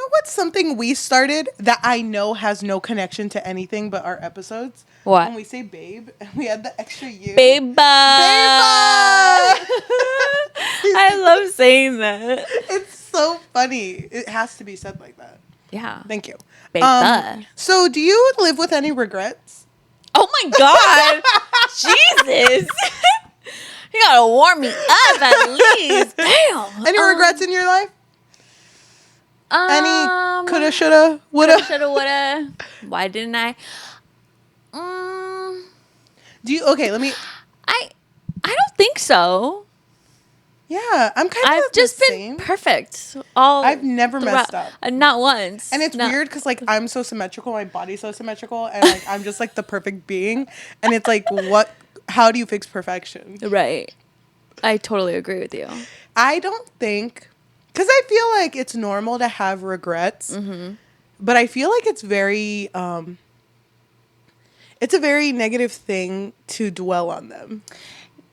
know what's something we started that I know has no connection to anything but our episodes? What? When we say babe, and we had the extra U. Beba. I love saying that. It's so funny. It has to be said like that. Yeah. Thank you. Beba. So do you live with any regrets? Oh my God. Jesus. You gotta warm me up at least. Damn. Any regrets in your life? Any coulda, shoulda, woulda? Shoulda, woulda. Why didn't I? Do you? Okay, let me. I don't think so. Yeah, I'm kind of. I've just been same. Perfect. I've never messed up. Not once. And it's weird because like I'm so symmetrical, my body's so symmetrical, and like I'm just like the perfect being. And it's like, what? How do you fix perfection? Right. I totally agree with you. I don't think, because I feel like it's normal to have regrets, but I feel like it's very, it's a very negative thing to dwell on them.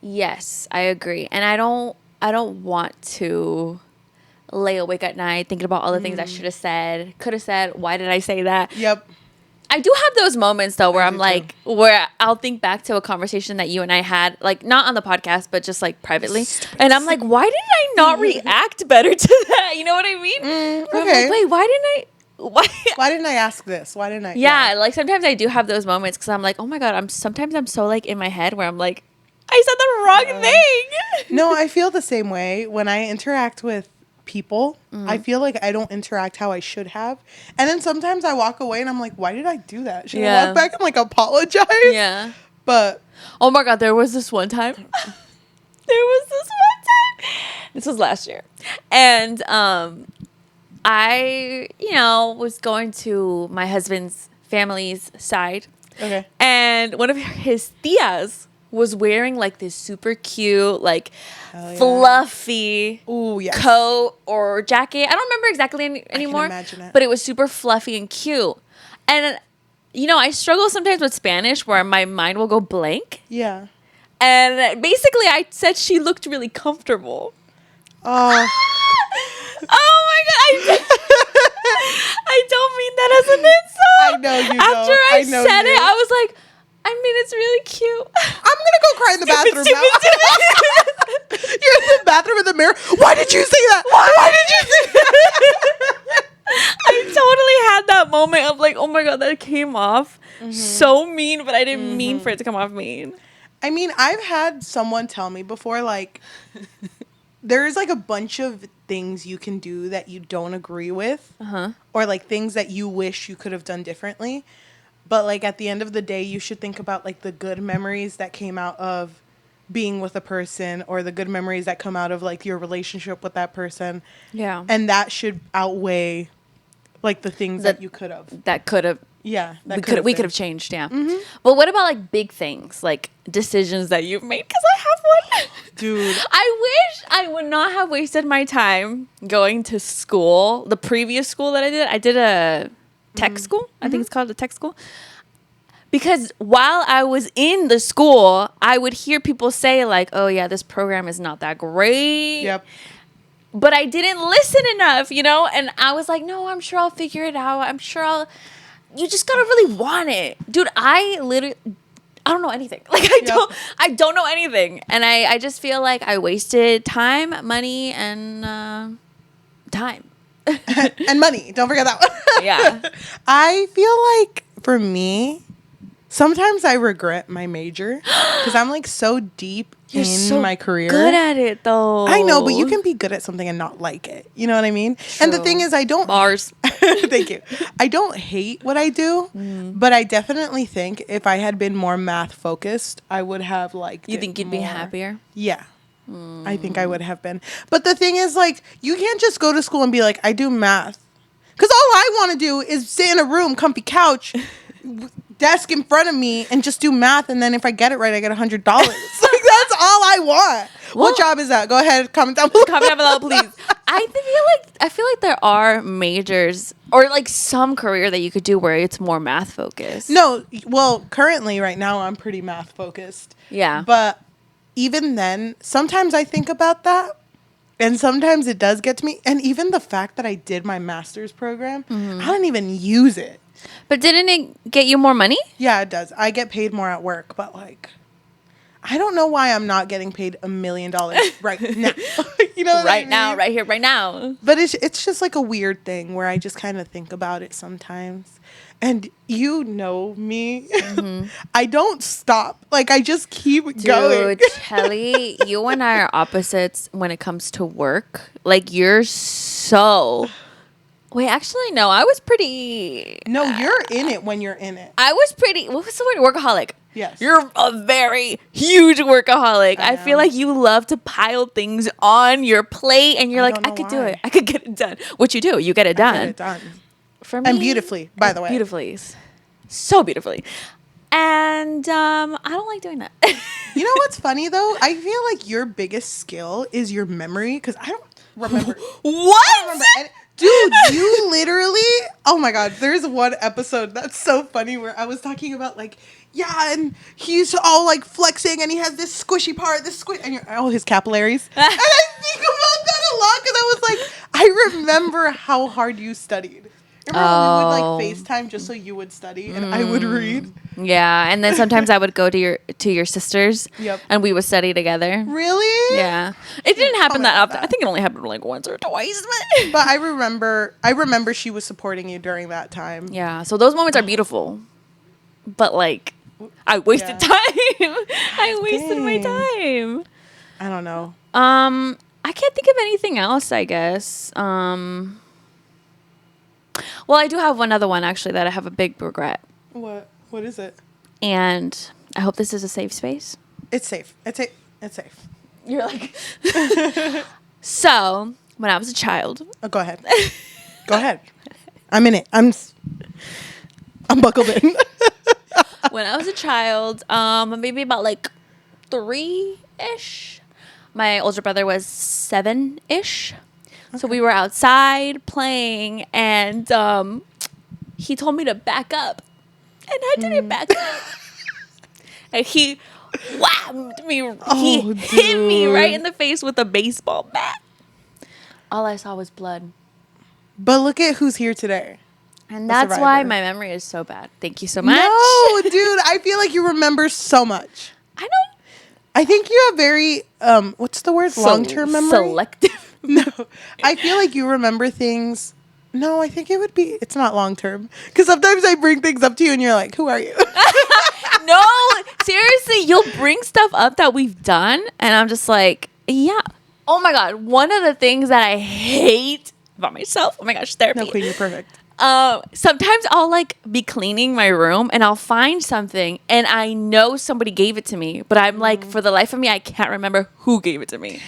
Yes, I agree. And I don't want to lay awake at night thinking about all the things I should have said, could have said. Why did I say that? Yep. I do have those moments though where I'm like, where I'll think back to a conversation that you and I had, like not on the podcast, but just like privately. And I'm like, why didn't I not react better to that? You know what I mean? Okay. I'm like, wait, why didn't I ask this? Why didn't I? Yeah, like sometimes I do have those moments because I'm like, oh my God, I'm so like in my head where I'm like, I said the wrong thing. No, I feel the same way when I interact with people. I feel like I don't interact how I should have. And then sometimes I walk away and I'm like, why did I do that? Should I walk back and like apologize? Yeah. But oh my God, there was this one time. This was last year. And I, was going to my husband's family's side. Okay. And one of his tias was wearing like this super cute, like fluffy coat or jacket. I don't remember exactly anymore. I can imagine it. But it was super fluffy and cute. And, I struggle sometimes with Spanish where my mind will go blank. Yeah. And basically I said she looked really comfortable. Oh. Oh my God. I don't mean that as an insult. I know you don't. After I said it, I was like, I mean, it's really cute. I'm going to go cry in the bathroom now. You're in the bathroom with the mirror. Why did you say that? Why did you say that? I totally had that moment of like, oh my God, that came off so mean, but I didn't mean for it to come off mean. I mean, I've had someone tell me before, like, there's like a bunch of things you can do that you don't agree with, or like things that you wish you could have done differently. But like at the end of the day, you should think about like the good memories that came out of being with a person, or the good memories that come out of like your relationship with that person. Yeah. And that should outweigh like the things that you could have. That could have. Yeah. We could have changed. Yeah. But what about like big things, like decisions that you've made? Because I have one. Dude. I wish I would not have wasted my time going to school. The previous school that I did a tech school. I think it's called a tech school. Because while I was in the school, I would hear people say like, oh yeah, this program is not that great. Yep. But I didn't listen enough, And I was like, no, I'm sure I'll figure it out. You just gotta really want it. Dude, I don't know anything. Like I don't know anything. And I just feel like I wasted time, money, and time. And money. Don't forget that one. Yeah. I feel like for me, sometimes I regret my major because I'm like so deep in my career. Good at it though. I know, but you can be good at something and not like it. You know what I mean? True. And the thing is, I don't. Bars. Thank you. I don't hate what I do, but I definitely think if I had been more math focused, I would have liked it. You think you'd be happier? Yeah. I think I would have been. But the thing is, like, you can't just go to school and be like, I do math. Because all I want to do is sit in a room, comfy couch, desk in front of me, and just do math. And then if I get it right, I get $100. Like, that's all I want. Well, what job is that? Go ahead, comment down below. Comment down below, please. I feel like there are majors or like some career that you could do where it's more math focused. No, well, currently right now I'm pretty math focused. Yeah. But even then, sometimes I think about that And sometimes it does get to me. And even the fact that I did my master's program, I didn't even use it. But didn't it get you more money? Yeah, it does. I get paid more at work, but like, I don't know why I'm not getting paid $1 million right now. You know what I mean? Now, right here, right now. But it's just like a weird thing where I just kind of think about it sometimes. And you know me. I don't stop. Like, I just keep going. Dude, Cheli, you and I are opposites when it comes to work. Like, you're so... Wait, actually, no. I was pretty... No, you're in it when you're in it. I was pretty... What was the word? Workaholic. Yes. You're a very huge workaholic. I feel like you love to pile things on your plate, and you're like, I could do it. I could get it done. What you do, you get it done. Get it done. For me, and beautifully, by the way. Beautifully. So beautifully. And I don't like doing that. You know what's funny, though? I feel like your biggest skill is your memory, because I don't remember. What? I don't remember dude, you literally... Oh, my God. There's one episode that's so funny where I was talking about, like, yeah, and he's all, like, flexing, and he has this squishy part, and his capillaries. And I think about that a lot, because I was like, I remember how hard you studied. Remember when we would, like, FaceTime just so you would study, and I would read? Yeah, and then sometimes I would go to your sisters, Yep. and we would study together. Really? Yeah. It didn't happen that often. that. I think it only happened, like, once or twice. But I remember she was supporting you during that time. Yeah, so those moments are beautiful. But, like... I wasted time. I wasted my time. I don't know. I can't think of anything else, I guess. Well, I do have one other one actually that I have a big regret. What is it? And I hope this is a safe space. It's safe. It's safe. You're like So, when I was a child. Oh, go ahead. Go ahead. I'm in it. I'm buckled in. When I was a child, maybe about like 3-ish. My older brother was 7-ish. Okay. So we were outside playing, and he told me to back up. And I didn't back up. And he whammed me. He hit me right in the face with a baseball bat. All I saw was blood. But look at who's here today. And that's why my memory is so bad. Thank you so much. No, dude, I feel like you remember so much. I think you have very, what's the word? Long-term memory? Selective. No, I feel like you remember things. No, I think it's not long-term. Because sometimes I bring things up to you and you're like, who are you? No, seriously, you'll bring stuff up that we've done. And I'm just like, yeah. Oh my God. One of the things that I hate about myself. Oh my gosh, therapy. No, Queen, you're perfect. Sometimes I'll like be cleaning my room and I'll find something and I know somebody gave it to me, but I'm like, for the life of me, I can't remember who gave it to me.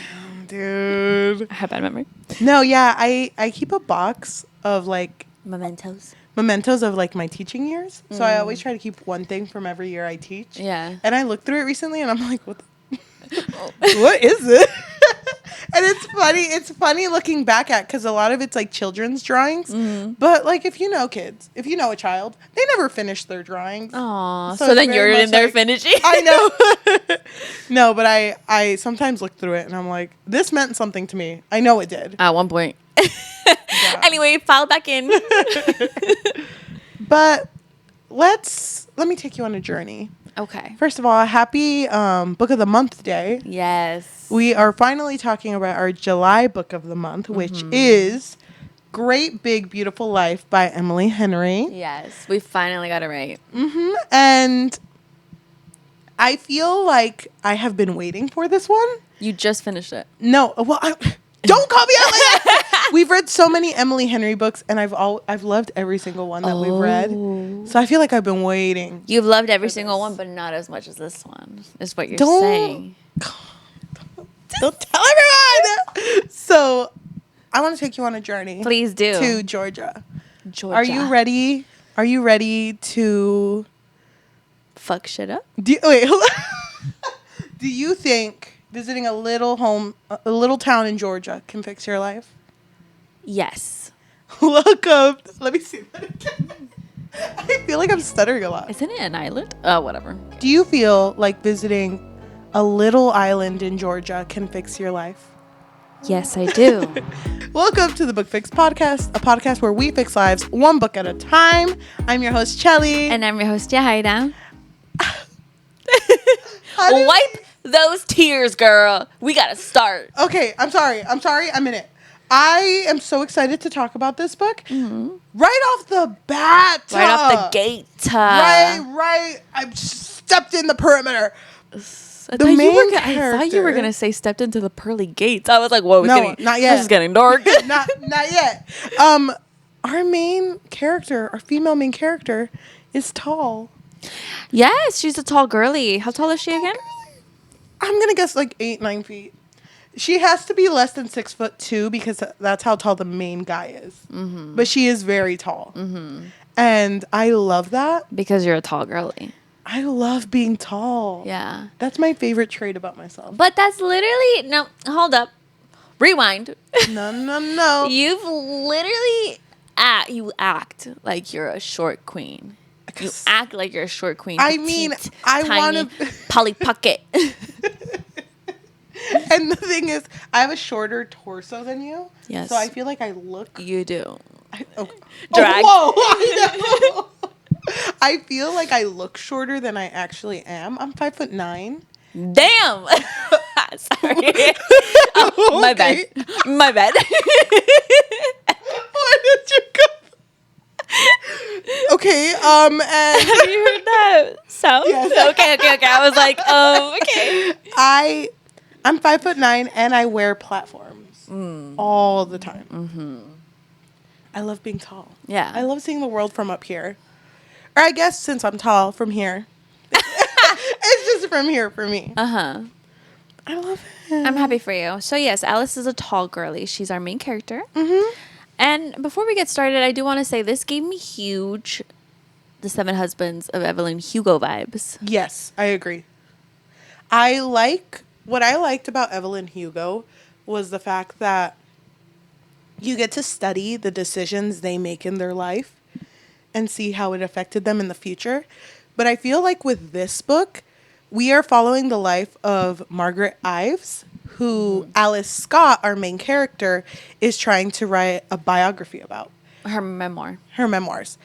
Dude. I have bad memory. No, yeah, I keep a box of like Mementos of like my teaching years. So I always try to keep one thing from every year I teach. Yeah. And I looked through it recently and I'm like, what is it? And it's funny looking back at, because a lot of it's like children's drawings. But like, if you know kids, if you know a child, they never finish their drawings. Aw, so then you're in there finishing. I know. No, but I sometimes look through it and I'm like, this meant something to me. I know it did. At one point. Yeah. Anyway, file back in. But let me take you on a journey. Okay. First of all, happy Book of the Month Day. Yes. We are finally talking about our July Book of the Month, which is Great Big Beautiful Life by Emily Henry. Yes. We finally got it right. And I feel like I have been waiting for this one. You just finished it. No. Well, don't call me out like that. We've read so many Emily Henry books, and I've loved every single one that we've read. So I feel like I've been waiting. You've loved every single one, but not as much as this one, is what you're saying. Don't tell everyone. So I want to take you on a journey. Please do. To Georgia. Georgia. Are you ready? Are you ready to fuck shit up? Do you think visiting a little town in Georgia can fix your life? Yes. Welcome. Let me see that again. I feel like I'm stuttering a lot. Isn't it an island? Oh, whatever. Do you feel like visiting a little island in Georgia can fix your life? Yes, I do. Welcome to the Book Fix Podcast, a podcast where we fix lives one book at a time. I'm your host, Cheli. And I'm your host, Yajaira. Wipe those tears, girl. We gotta start. Okay, I'm sorry. I'm in it. I am so excited to talk about this book. Mm-hmm. Right off the bat. Right off the gate. Right. I stepped in the perimeter. I thought you were gonna say stepped into the pearly gates. I was like, whoa, not yet. This is getting dark. not yet. Our female main character, is tall. Yes, she's a tall girly. How tall is she again? I'm gonna guess like 8-9 feet. She has to be less than 6'2" because that's how tall the main guy is. Mm-hmm. But she is very tall, and I love that because you're a tall girly. I love being tall. Yeah. That's my favorite trait about myself. But that's literally... No, hold up. Rewind. No. You've literally... You act like you're a short queen. You act like you're a short queen. I mean, I want to... Polly Pocket. And the thing is, I have a shorter torso than you. Yes. So I feel like I look... You do. Drag. Oh, whoa! I feel like I look shorter than I actually am. I'm 5'9". Damn. Sorry. Oh, my bad. My bad. Why did you go? Okay. And have you heard that sound? Yes. Okay. I was like, okay. I'm 5'9" and I wear platforms all the time. Mm-hmm. I love being tall. Yeah. I love seeing the world from up here. Or I guess since I'm tall, from here. It's just from here for me. Uh-huh. I love it. I'm happy for you. So, yes, Alice is a tall girly. She's our main character. Mm-hmm. And before we get started, I do want to say this gave me huge The Seven Husbands of Evelyn Hugo vibes. Yes, I agree. What I liked about Evelyn Hugo was the fact that you get to study the decisions they make in their life and see how it affected them in the future. But I feel like with this book, we are following the life of Margaret Ives, who Alice Scott, our main character, is trying to write a biography about. Her memoirs.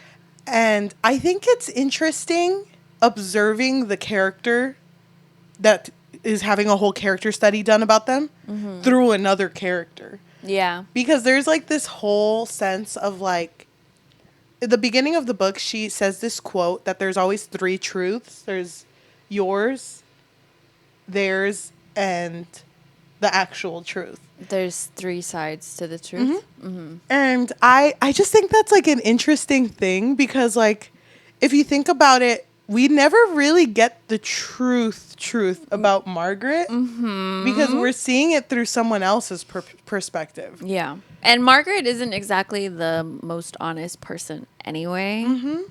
And I think it's interesting observing the character that is having a whole character study done about them through another character. Yeah. Because there's like this whole sense of like, at the beginning of the book, she says this quote that there's always 3 truths. There's yours, theirs, and the actual truth. There's 3 sides to the truth. Mm-hmm. Mm-hmm. And I just think that's like an interesting thing because like, if you think about it, we never really get the truth about Margaret because we're seeing it through someone else's perspective. Yeah. And Margaret isn't exactly the most honest person anyway. Mm-hmm.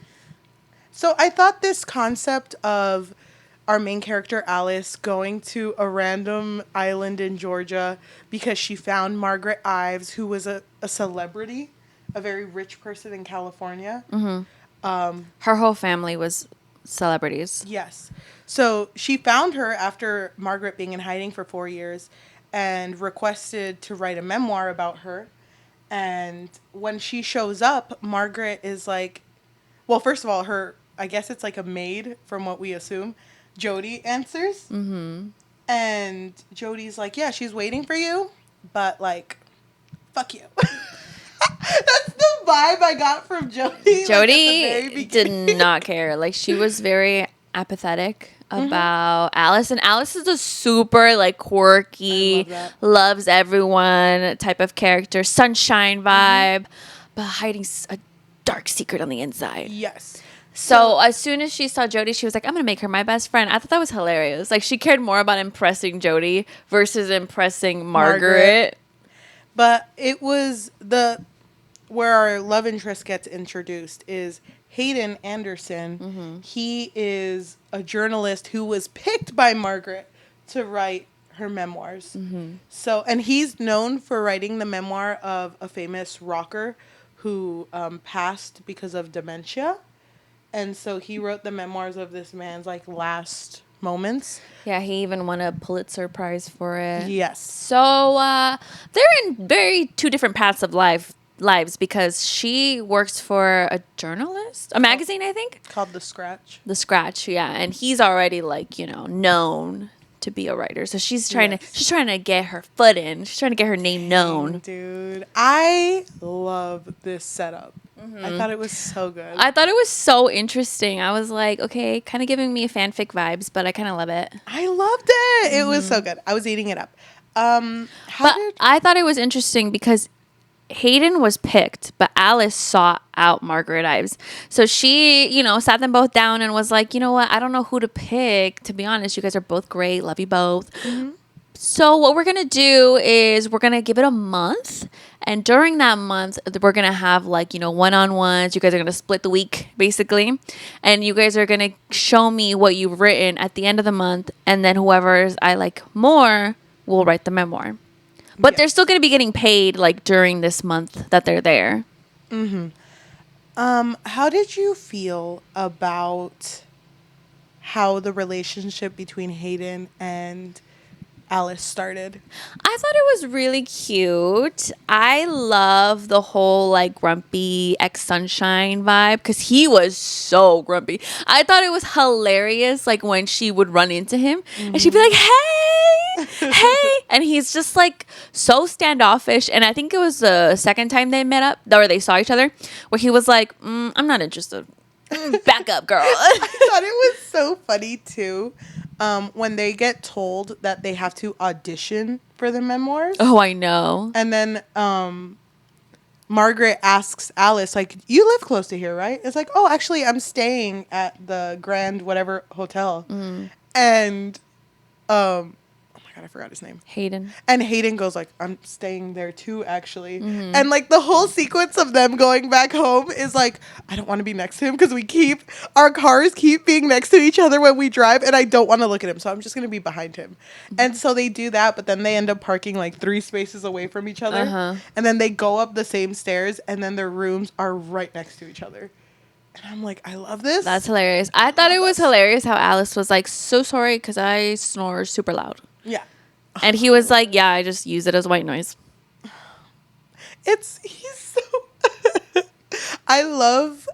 So I thought this concept of our main character, Alice, going to a random island in Georgia because she found Margaret Ives, who was a celebrity, a very rich person in California. Mm-hmm. Her whole family was celebrities. Yes. So she found her after Margaret being in hiding for 4 years and requested to write a memoir about her. And when she shows up, Margaret is like, well, first of all, I guess it's like a maid from what we assume. Jody answers. Mm-hmm. And Jody's like, yeah, she's waiting for you, but like, fuck you. That's the vibe I got from Jody. Jody did not care. Like, she was very apathetic about Alice. And Alice is a super, like, quirky, loves everyone type of character. Sunshine vibe, but hiding a dark secret on the inside. Yes. So as soon as she saw Jody, she was like, I'm going to make her my best friend. I thought that was hilarious. Like, she cared more about impressing Jody versus impressing Margaret. But it was where our love interest gets introduced is Hayden Anderson. Mm-hmm. He is a journalist who was picked by Margaret to write her memoirs. Mm-hmm. So, and he's known for writing the memoir of a famous rocker who passed because of dementia. And so he wrote the memoirs of this man's like last moments. Yeah, he even won a Pulitzer Prize for it. Yes. So they're in very two different paths of lives because she works for a journalist, a magazine, I think, Called The Scratch. The Scratch. Yeah, and he's already known to be a writer. So she's trying to get her foot in. She's trying to get her name known. Dude, I love this setup. I thought it was so good. I thought it was so interesting. I was like, okay, kind of giving me fanfic vibes, but I kind of love it. I loved it. It was so good. I was eating it up. I thought it was interesting because Hayden was picked, but Alice sought out Margaret Ives. So she, sat them both down and was like, you know what? I don't know who to pick. To be honest, you guys are both great. Love you both. Mm-hmm. So what we're going to do is we're going to give it a month. And during that month, we're going to have one-on-ones. You guys are going to split the week, basically. And you guys are going to show me what you've written at the end of the month. And then whoever I like more will write the memoir. But they're still going to be getting paid during this month that they're there. Mm-hmm. How did you feel about how the relationship between Hayden and Alice started? I thought it was really cute. I love the whole grumpy ex-sunshine vibe because he was so grumpy. I thought it was hilarious when she would run into him and she'd be like, hey, and he's just so standoffish. And I think it was the second time they met up or they saw each other where he was like, I'm not interested. Back up, girl. I thought it was so funny too. When they get told that they have to audition for the memoirs. Oh, I know. And then Margaret asks Alice, you live close to here, right? It's like, oh, actually, I'm staying at the Grand whatever hotel. Mm. And, oh my God, I forgot his name. Hayden. And Hayden goes I'm staying there too, actually. Mm-hmm. And the whole sequence of them going back home is I don't want to be next to him because our cars keep being next to each other when we drive and I don't want to look at him. So I'm just going to be behind him. Mm-hmm. And so they do that, but then they end up parking 3 spaces away from each other. Uh-huh. And then they go up the same stairs and then their rooms are right next to each other. And I'm like, I love this. That's hilarious. I thought it was hilarious how Alice was so sorry because I snore super loud. Yeah. And he was like, yeah, I just use it as white noise. He's so I love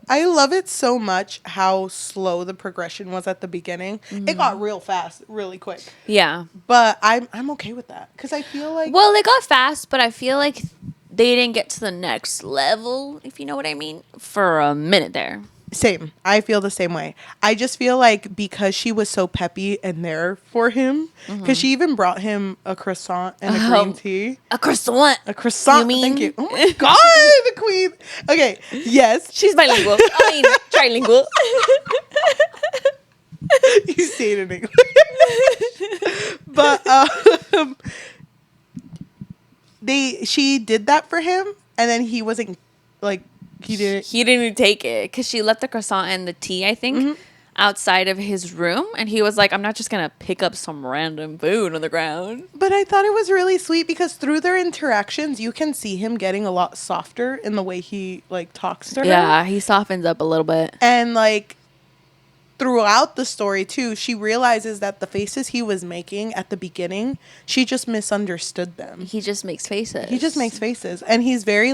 it so much how slow the progression was at the beginning. Mm-hmm. It got real fast, really quick. Yeah. But I'm okay with that because I feel well, it got fast, but I feel like they didn't get to the next level, if you know what I mean, for a minute there. Same. I feel the same way. I just feel because she was so peppy and there for him, because she even brought him a croissant and a green tea. A croissant. A croissant. You mean? Thank you. Oh my God, the queen. Okay. Yes. She's bilingual. I mean, trilingual. You say it in English. But she did that for him, and then he wasn't He didn't even take it because she left the croissant and the tea, I think, outside of his room. And he was like, I'm not just going to pick up some random food on the ground. But I thought it was really sweet because through their interactions, you can see him getting a lot softer in the way he talks to her. Yeah, he softens up a little bit. And throughout the story too, she realizes that the faces he was making at the beginning, she just misunderstood them. He just makes faces. And he's very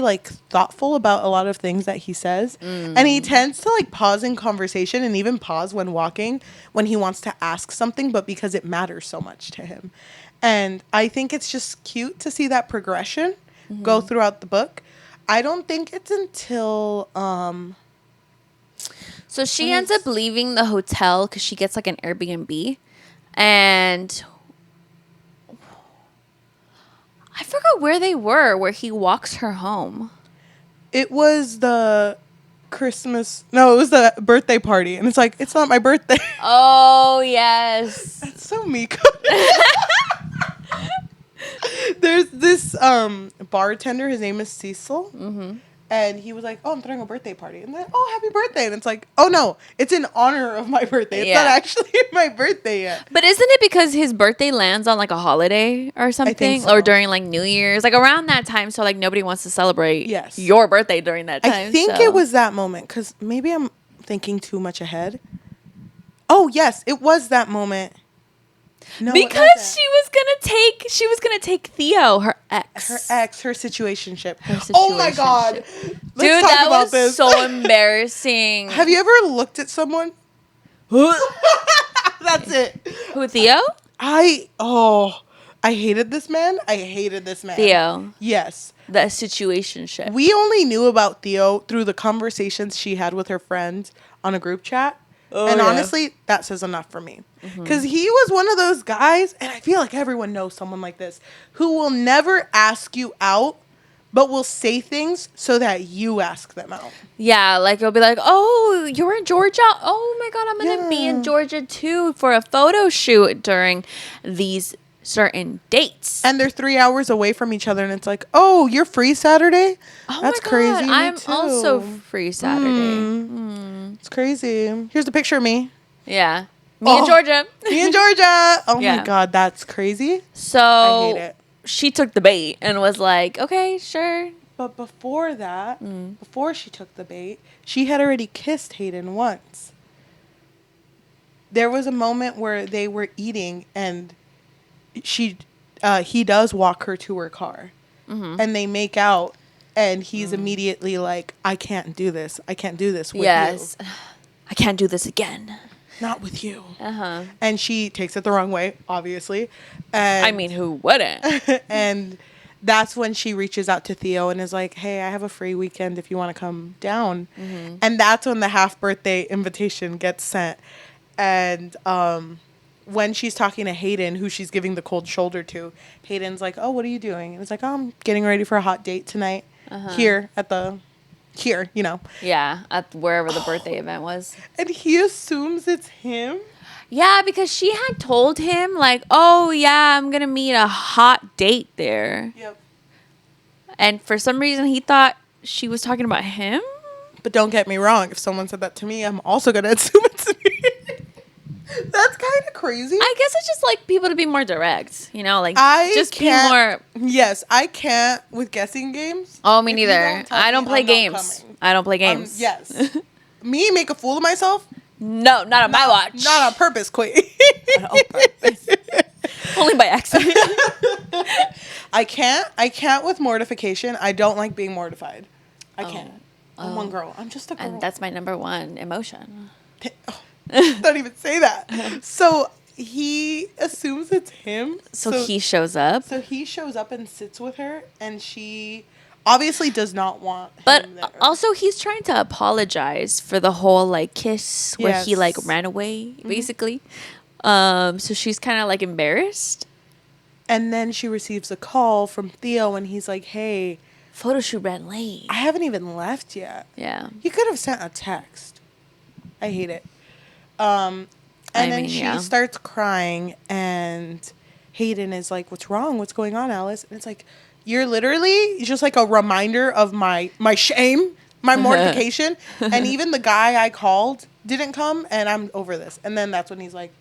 thoughtful about a lot of things that he says. And he tends to pause in conversation and even pause when walking when he wants to ask something, but because it matters so much to him. And I think it's just cute to see that progression go throughout the book. I don't think it's until so she ends up leaving the hotel because she gets an Airbnb. And I forgot where they were, where he walks her home. It was the Christmas. No, it was the birthday party. And it's it's not my birthday. Oh, yes. That's so Miko. There's this bartender. His name is Cecil. Mm-hmm. And he was like, oh, I'm throwing a birthday party. And then, oh, happy birthday. And it's oh, no, it's in honor of my birthday. It's not actually my birthday yet. But isn't it because his birthday lands on a holiday or something? I think so. Or during New Year's? Around that time. So nobody wants to celebrate your birthday during that time. I think it was that moment because maybe I'm thinking too much ahead. Oh, yes, it was that moment. No, because she was gonna take Theo, her ex, her situationship. Her situationship. Oh my god, Dude, let's talk that about was this. so embarrassing. Have you ever looked at someone? That's it. Who, Theo? I hated this man. Theo. Yes. That situationship. We only knew about Theo through the conversations she had with her friends on a group chat. Oh, and yeah. honestly, that says enough for me. Because he was one of those guys, and I feel like everyone knows someone like this, who will never ask you out, but will say things so that you ask them out. Yeah, like it'll be like, oh, you're in Georgia? Oh my God, I'm going to be in Georgia too for a photo shoot during these certain dates. And they're 3 hours away from each other, and it's like, oh, you're free Saturday? Oh That's my God, crazy. I'm Me too. also free Saturday. It's crazy. Here's a picture of me. Yeah. Me in Georgia. Me in Georgia. Oh Yeah. my God, that's crazy. So I hate it. she took the bait and was like, okay, sure. But before that, before she took the bait, she had already kissed Hayden once. There was a moment where they were eating, and he does walk her to her car, and they make out, and he's immediately like, I can't do this. I can't do this with you. I can't do this again. Not with you. Uh-huh. And she takes it the wrong way, obviously. And, I mean, who wouldn't? and that's when she reaches out to Theo and is like, hey, I have a free weekend if you want to come down. And that's when the half birthday invitation gets sent. And when she's talking to Hayden, who she's giving the cold shoulder to, Hayden's like, oh, what are you doing? And it's like, oh, I'm getting ready for a hot date tonight here, you know. Yeah, at wherever the birthday event was. And he assumes it's him. Yeah, because she had told him, like, oh, yeah, I'm going to meet a hot date there. Yep. And for some reason, he thought she was talking about him. But don't get me wrong. If someone said that to me, I'm also going to assume it's me. That's kind of crazy. I guess it's just like people to be more direct, you know, like just be more. Yes, I can't with guessing games. Oh, me neither. I don't play games. I don't play games. Yes. Me make a fool of myself? No, not on my watch. Not on purpose, Quay. Not on purpose. Only by accident. I can't with mortification. I don't like being mortified. I can't. I'm one girl. I'm just a girl. And that's my number one emotion. Don't even say that. So he assumes it's him. So he shows up. So he shows up and sits with her, and she obviously does not want but him there. Also, he's trying to apologize for the whole like kiss where he like Yes. ran away, basically. So she's kind of like embarrassed. And then she receives a call from Theo, and he's like, hey, Photo shoot ran late. I haven't even left yet. Yeah. You could have sent a text. I hate it. And then she starts crying, and Hayden is like, what's wrong? What's going on, Alice? And it's like, you're literally just like a reminder of my shame, my mortification. And even the guy I called didn't come, and I'm over this. And then that's when he's like,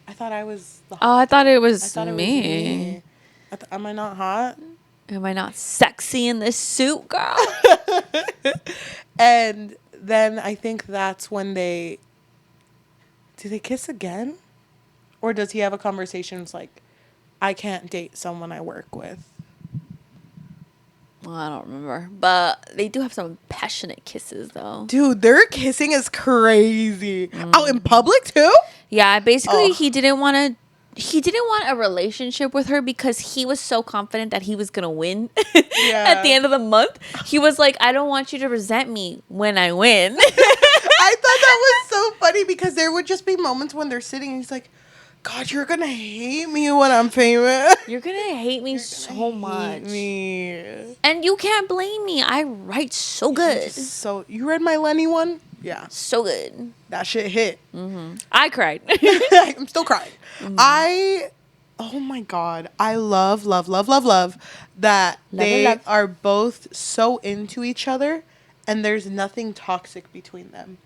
I thought I was the Oh, I thought it was I thought me. It was me. Am I not hot? Am I not sexy in this suit, girl? And then I think that's when do they kiss again? Or does he have a conversation that's like, I can't date someone I work with? Well, I don't remember. But they do have some passionate kisses, though. Dude, their kissing is crazy. Out in public, too? Yeah, basically, he didn't want a relationship with her because he was so confident that he was going to win at the end of the month. He was like, I don't want you to resent me when I win. I thought that was so funny because there would just be moments when they're sitting and he's like, God, you're going to hate me when I'm famous. You're going to hate me so much. Me. And you can't blame me. I write so good. So, you read my Lenny one? Yeah. So good. That shit hit. I cried. I'm still crying. Oh my God. I love that they are both so into each other and there's nothing toxic between them.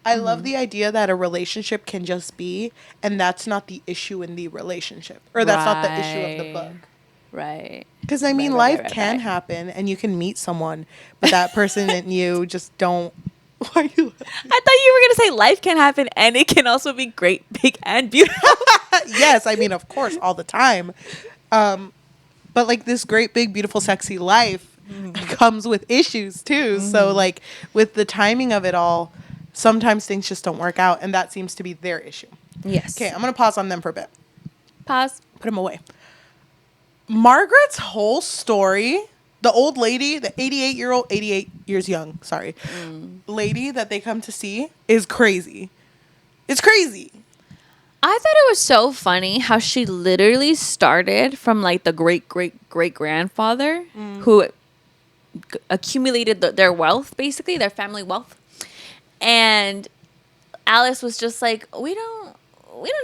I love the idea that a relationship can just be, and that's not the issue in the relationship. Or that's not the issue of the book. Right. Because, I mean, life can happen and you can meet someone, but that person and you just don't. Why are you laughing? I thought you were going to say life can happen and it can also be great, big, and beautiful. Yes, I mean, of course, all the time. But like this great, big, beautiful, sexy life comes with issues too. So like with the timing of it all, sometimes things just don't work out, and that seems to be their issue. Yes. Okay, I'm gonna pause on them for a bit. Pause. Put them away. Margaret's whole story, the old lady, the 88 years young, lady that they come to see is crazy. It's crazy. I thought it was so funny how she literally started from like the great grandfather who accumulated their wealth, basically their family wealth, and Alice was just like, we don't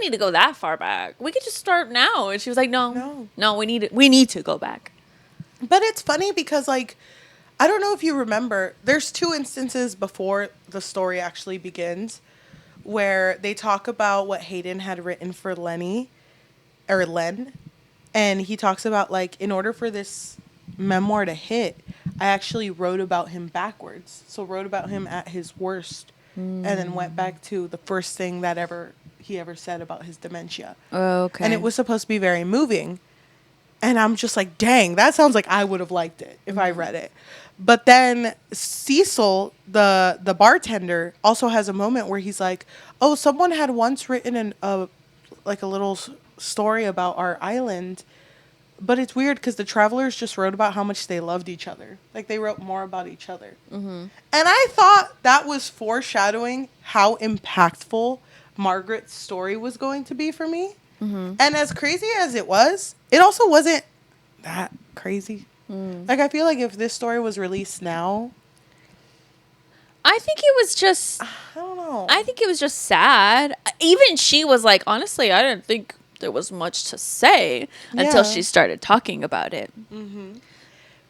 need to go that far back. We could just start now. And she was like, no, we need to go back. But it's funny because like, I don't know if you remember, there's 2 instances before the story actually begins where they talk about what Hayden had written for Len, and he talks about like, in order for this memoir to hit, I actually wrote about him backwards. So wrote about him at his worst, and then went back to the first thing that he ever said about his dementia. Oh, okay. And it was supposed to be very moving. And I'm just like, dang, that sounds like I would have liked it if I read it. But then Cecil, the bartender, also has a moment where he's like, oh, someone had once written a little story about our island. But it's weird because the travelers just wrote about how much they loved each other. Like, they wrote more about each other. And I thought that was foreshadowing how impactful Margaret's story was going to be for me. And as crazy as it also wasn't that crazy. Like, I feel like if this story was released now, I think it was just, I don't know. I think it was just sad. Even she was like, honestly, I didn't think there was much to say until she started talking about it.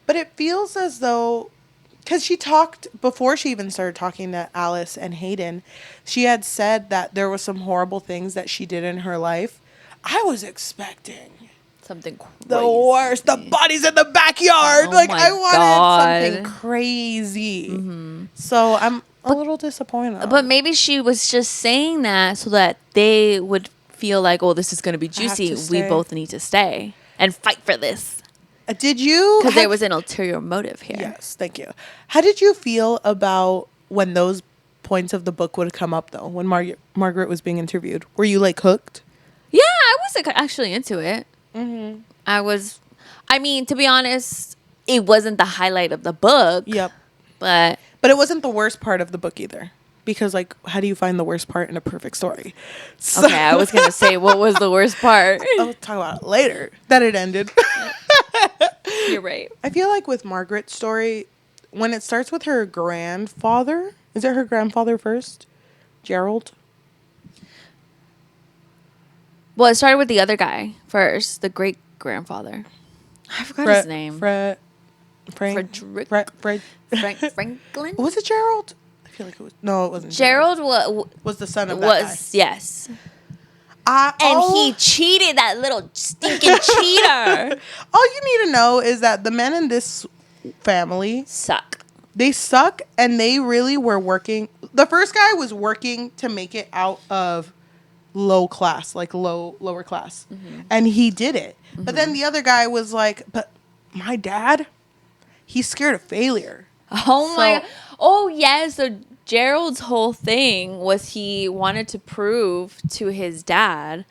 But it feels as though, because she talked, before she even started talking to Alice and Hayden, she had said that there was some horrible things that she did in her life. I was expecting Something crazy. the worst. The bodies in the backyard. Oh like, my I wanted God. something crazy. So I'm a little disappointed. But maybe she was just saying that so that they would feel like, oh, this is going to be juicy. We stay. both need to stay and fight for this. Did you? Because there was an ulterior motive here. Yes, thank you. How did you feel about when those points of the book would come up, though, when Margaret was being interviewed? Were you, like, hooked? Yeah, I was like, actually into it. I mean, to be honest, it wasn't the highlight of the book. Yep. But it wasn't the worst part of the book either. Because, like, how do you find the worst part in a perfect story? So, okay, I was going to say, what was the worst part? I'll talk about it later. That it ended. You're right. I feel like with Margaret's story, when it starts with her grandfather, is it her grandfather first? Gerald? Well, it started with the other guy first, the great grandfather. I forgot his name. Franklin? Was it Gerald? I feel like it was. No, it wasn't. Gerald was the son of that guy. Yes. He cheated, that little stinking cheater. All you need to know is that the men in this family suck. They suck, and they really were working. The first guy was working to make it out of lower class, and he did it. But then the other guy was like, "But my dad, he's scared of failure." Oh yes. So Gerald's whole thing was he wanted to prove to his dad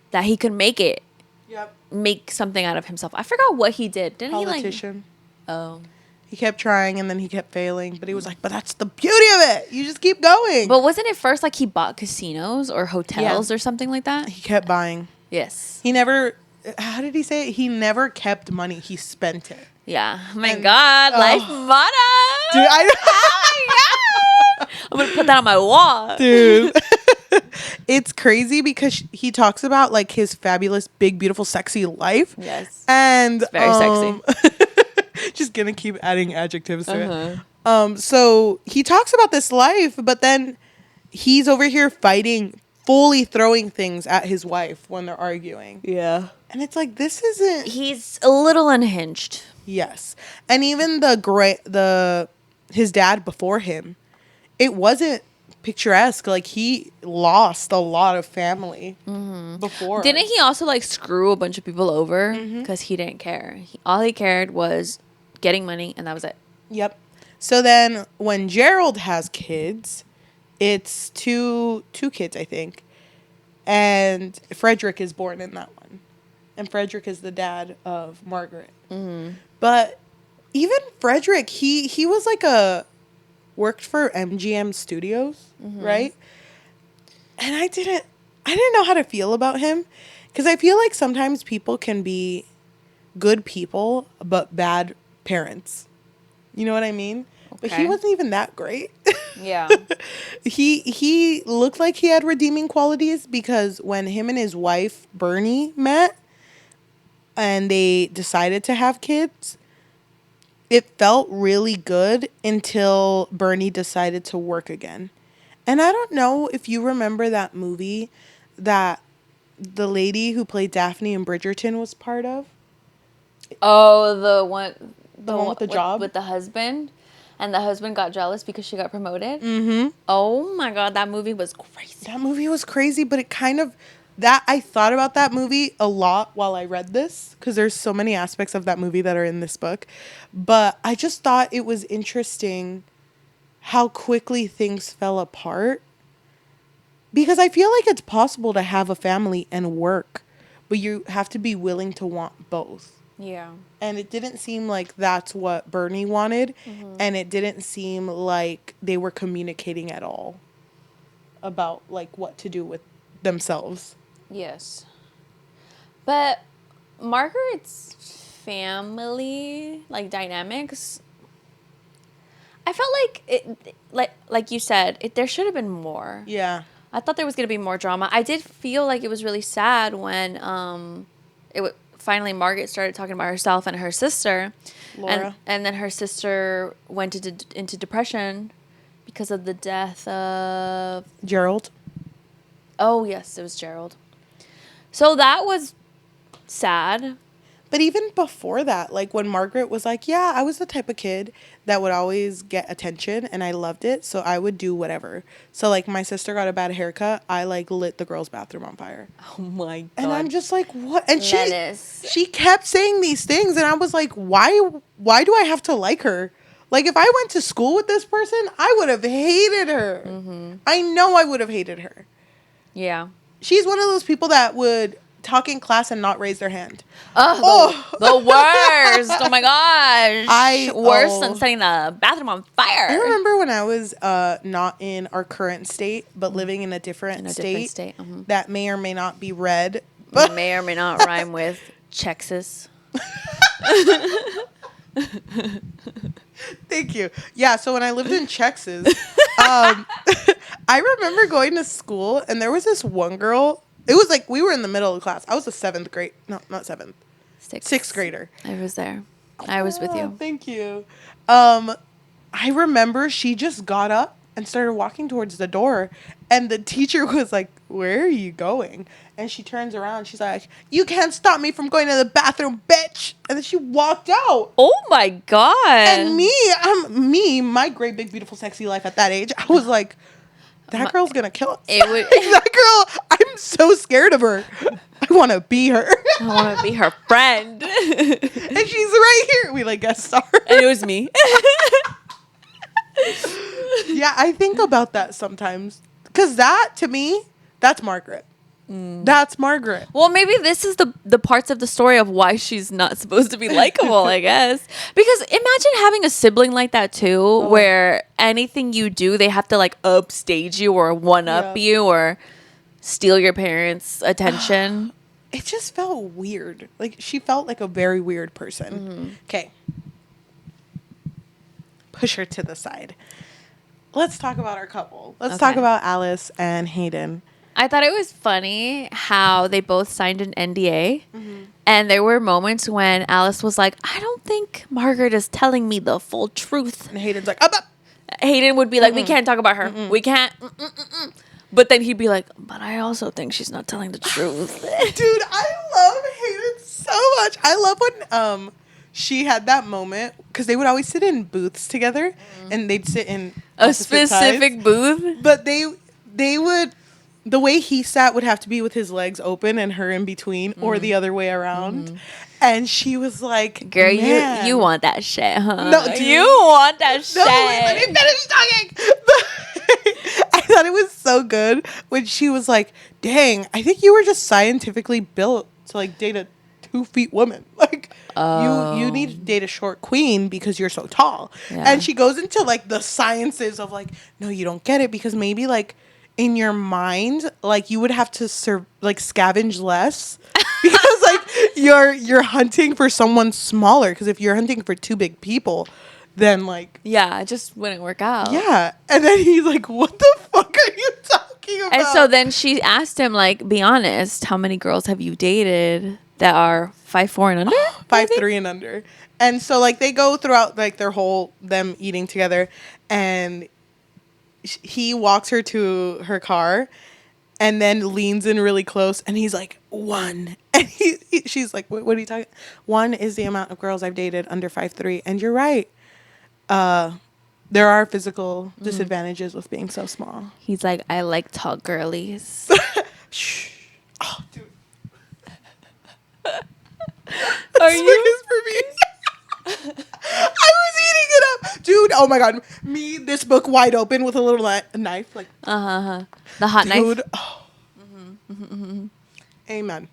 that he could make it. Yep. Make something out of himself. I forgot what he did. Didn't Politician. he Oh. He kept trying and then he kept failing, but he was like, "But that's the beauty of it. You just keep going." But wasn't it first like he bought casinos or hotels or something like that? He kept buying. Yes. He never, how did he say it? He never kept money. He spent it. Yeah. Oh my God. Life motto. Dude, oh my God. I'm going to put that on my wall. Dude. It's crazy because he talks about like his fabulous, big, beautiful, sexy life. Yes. And it's very sexy. Just going to keep adding adjectives to it. So he talks about this life, but then he's over here fighting, fully throwing things at his wife when they're arguing. Yeah. And it's like, this isn't... He's a little unhinged. Yes. And even his dad before him, it wasn't picturesque. Like, he lost a lot of family before. Didn't he also like screw a bunch of people over because he didn't care? All he cared was getting money, and that was it. Yep. So then when Gerald has kids, it's two kids, I think. And Frederick is born in that one. And Frederick is the dad of Margaret. Mm-hmm. But even Frederick, he was like worked for MGM Studios, right? And I didn't know how to feel about him. Because I feel like sometimes people can be good people, but bad parents. You know what I mean? Okay. But he wasn't even that great. Yeah. He looked like he had redeeming qualities because when him and his wife, Bernie, met and they decided to have kids, it felt really good until Bernie decided to work again. And I don't know if you remember that movie that the lady who played Daphne in Bridgerton was part of. Oh, the one with the job? with the husband. And the husband got jealous because she got promoted. Mm-hmm. Oh my God, that movie was crazy. That movie was crazy, but it kind of I thought about that movie a lot while I read this because there's so many aspects of that movie that are in this book. But I just thought it was interesting how quickly things fell apart. Because I feel like it's possible to have a family and work, but you have to be willing to want both. Yeah. And it didn't seem like that's what Bernie wanted. Mm-hmm. And it didn't seem like they were communicating at all about like what to do with themselves. Yes. But Margaret's family, like, dynamics, I felt like it, like you said, there should have been more. Yeah. I thought there was going to be more drama. I did feel like it was really sad when finally Margaret started talking about herself and her sister. Laura. And then her sister went into depression because of the death of... Gerald. Oh, yes, it was Gerald. So that was sad. But even before that, like when Margaret was like, yeah, I was the type of kid that would always get attention and I loved it. So I would do whatever. So like my sister got a bad haircut. I like lit the girls' bathroom on fire. Oh my God. And I'm just like, what? And Menace. she kept saying these things. And I was like, why do I have to like her? Like if I went to school with this person, I would have hated her. Mm-hmm. I know I would have hated her. Yeah. She's one of those people that would talk in class and not raise their hand. The worst. Oh my gosh. Worse than setting the bathroom on fire. I remember when I was not in our current state, but living in a different state. Mm-hmm. That may or may not be red. But may or may not rhyme with Texas. Thank you. Yeah, so when I lived in Texas, I remember going to school and there was this one girl. It was like we were in the middle of the class. I was a seventh grade. No, not seventh. Sixth grader. I was there. I was with you. Thank you. I remember she just got up and started walking towards the door. And the teacher was like, where are you going? And she turns around. She's like, you can't stop me from going to the bathroom, bitch. And then she walked out. Oh, my God. And my great, big, beautiful, sexy life at that age, I was like, that girl's going to kill us. That girl, I'm so scared of her. I want to be her. I want to be her friend. And she's right here. We like guest star. And it was me. Yeah, I think about that sometimes. Because that, to me, that's Margaret. That's Margaret. Well, maybe this is the parts of the story of why she's not supposed to be likable, I guess. Because imagine having a sibling like that, too, where anything you do, they have to, like, upstage you or one-up you or steal your parents' attention. It just felt weird. Like, she felt like a very weird person. Okay. Push her to the side. Let's talk about our couple. Let's talk about Alice and Hayden. I thought it was funny how they both signed an NDA. Mm-hmm. And there were moments when Alice was like, I don't think Margaret is telling me the full truth. And Hayden's like, up. Hayden would be like, we can't talk about her. We can't. But then he'd be like, but I also think she's not telling the truth. Dude, I love Hayden so much. I love when she had that moment because they would always sit in booths together and theyd sit in a specific booth. But they would the way he sat would have to be with his legs open and her in between, or the other way around. And she was like, girl, man. you want that shit, huh? No, dude. You want that shit. No, wait, let me finish talking. I thought it was so good when she was like, dang, I think you were just scientifically built to like date a 2 feet woman. Like, you need to date a short queen because you're so tall. Yeah. And she goes into like the sciences of like, no, you don't get it, because maybe like in your mind, like you would have to scavenge less because like you're hunting for someone smaller. Because if you're hunting for 2 big people, then like, yeah, it just wouldn't work out. yeah. And then he's like, what the fuck are you talking about? And so then she asked him, like, be honest, how many girls have you dated that are 5'4" and under? 5'3" and under. And so like they go throughout like their whole them eating together, and he walks her to her car and then leans in really close, and he's like, 1. And she's like, what are you talking? 1 is the amount of girls I've dated under 5'3". And you're right. There are physical disadvantages with being so small. He's like, I like tall girlies. Shh. Oh, dude. Are you? For me. I was eating it up. Dude, oh my God. Me, this book wide open with a little knife. Like, The hot dude, knife. oh. Amen.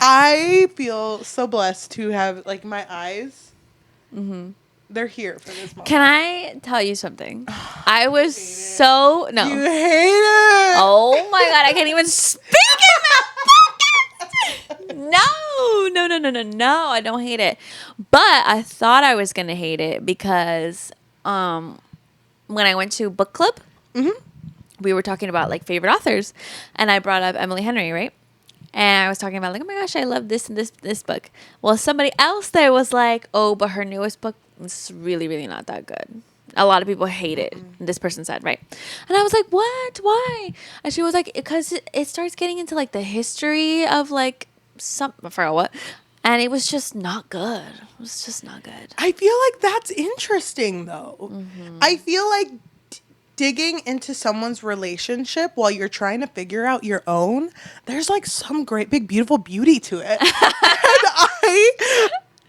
I feel so blessed to have, like, my eyes. They're here for this moment. Can I tell you something? I was so... No. You hate it. Oh my God, I can't even speak in that podcast. No, I don't hate it. But I thought I was going to hate it because when I went to book club, we were talking about like favorite authors, and I brought up Emily Henry, right? And I was talking about like, oh my gosh, I love this and this book. Well, somebody else there was like, oh, but her newest book is really, really not that good. A lot of people hate it. This person said, right? And I was like, what? Why? And she was like, because it starts getting into like the history of like I forgot what. And it was just not good. It was just not good. I feel like that's interesting, though. I feel like digging into someone's relationship while you're trying to figure out your own, there's like some great big beautiful beauty to it. And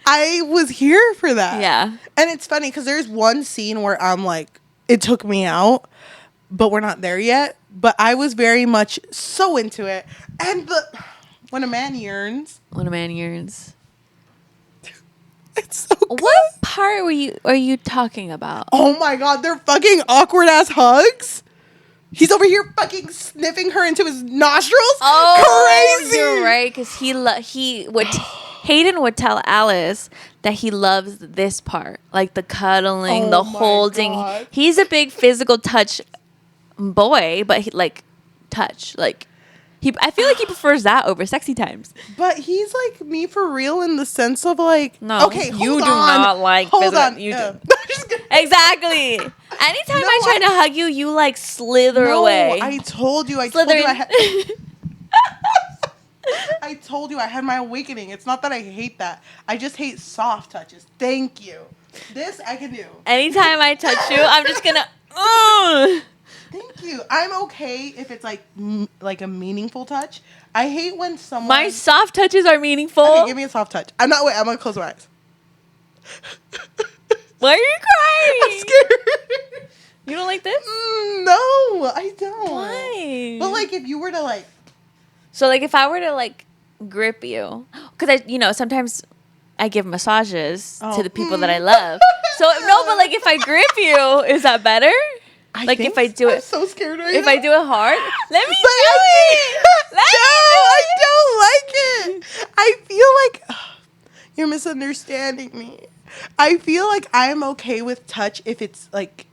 I was here for that. Yeah. And it's funny because there's one scene where I'm like, it took me out, but we're not there yet. But I was very much so into it. And when a man yearns. When a man yearns. It's so good. What part are you talking about? Oh my God, they're fucking awkward ass hugs. He's over here fucking sniffing her into his nostrils. Oh, crazy. You're right, because Hayden would tell Alice that he loves this part, like the cuddling, the holding. God. He's a big physical touch boy, but he, like touch, like. I feel like he prefers that over sexy times. But he's like me for real in the sense of like, no, okay, you do not like hold on. You do. Exactly. Anytime I try to hug you, you like slither away. I told you I told you I had my awakening. It's not that I hate that. I just hate soft touches. Thank you. This I can do. Anytime I touch you, I'm just gonna Thank you. I'm okay if it's like a meaningful touch. I hate when someone. My soft touches are meaningful. Okay, give me a soft touch. I'm gonna close my eyes. Why are you crying? I'm scared. You don't like this? No, I don't. Why? But like, if you were to like. So like, if I were to like grip you, because sometimes I give massages to the people that I love. So no, but like if I grip you, is that better? If I do it, I'm so scared right if now. I do it hard, let me do it. I don't like it. I feel like you're misunderstanding me. I feel like I'm okay with touch if it's like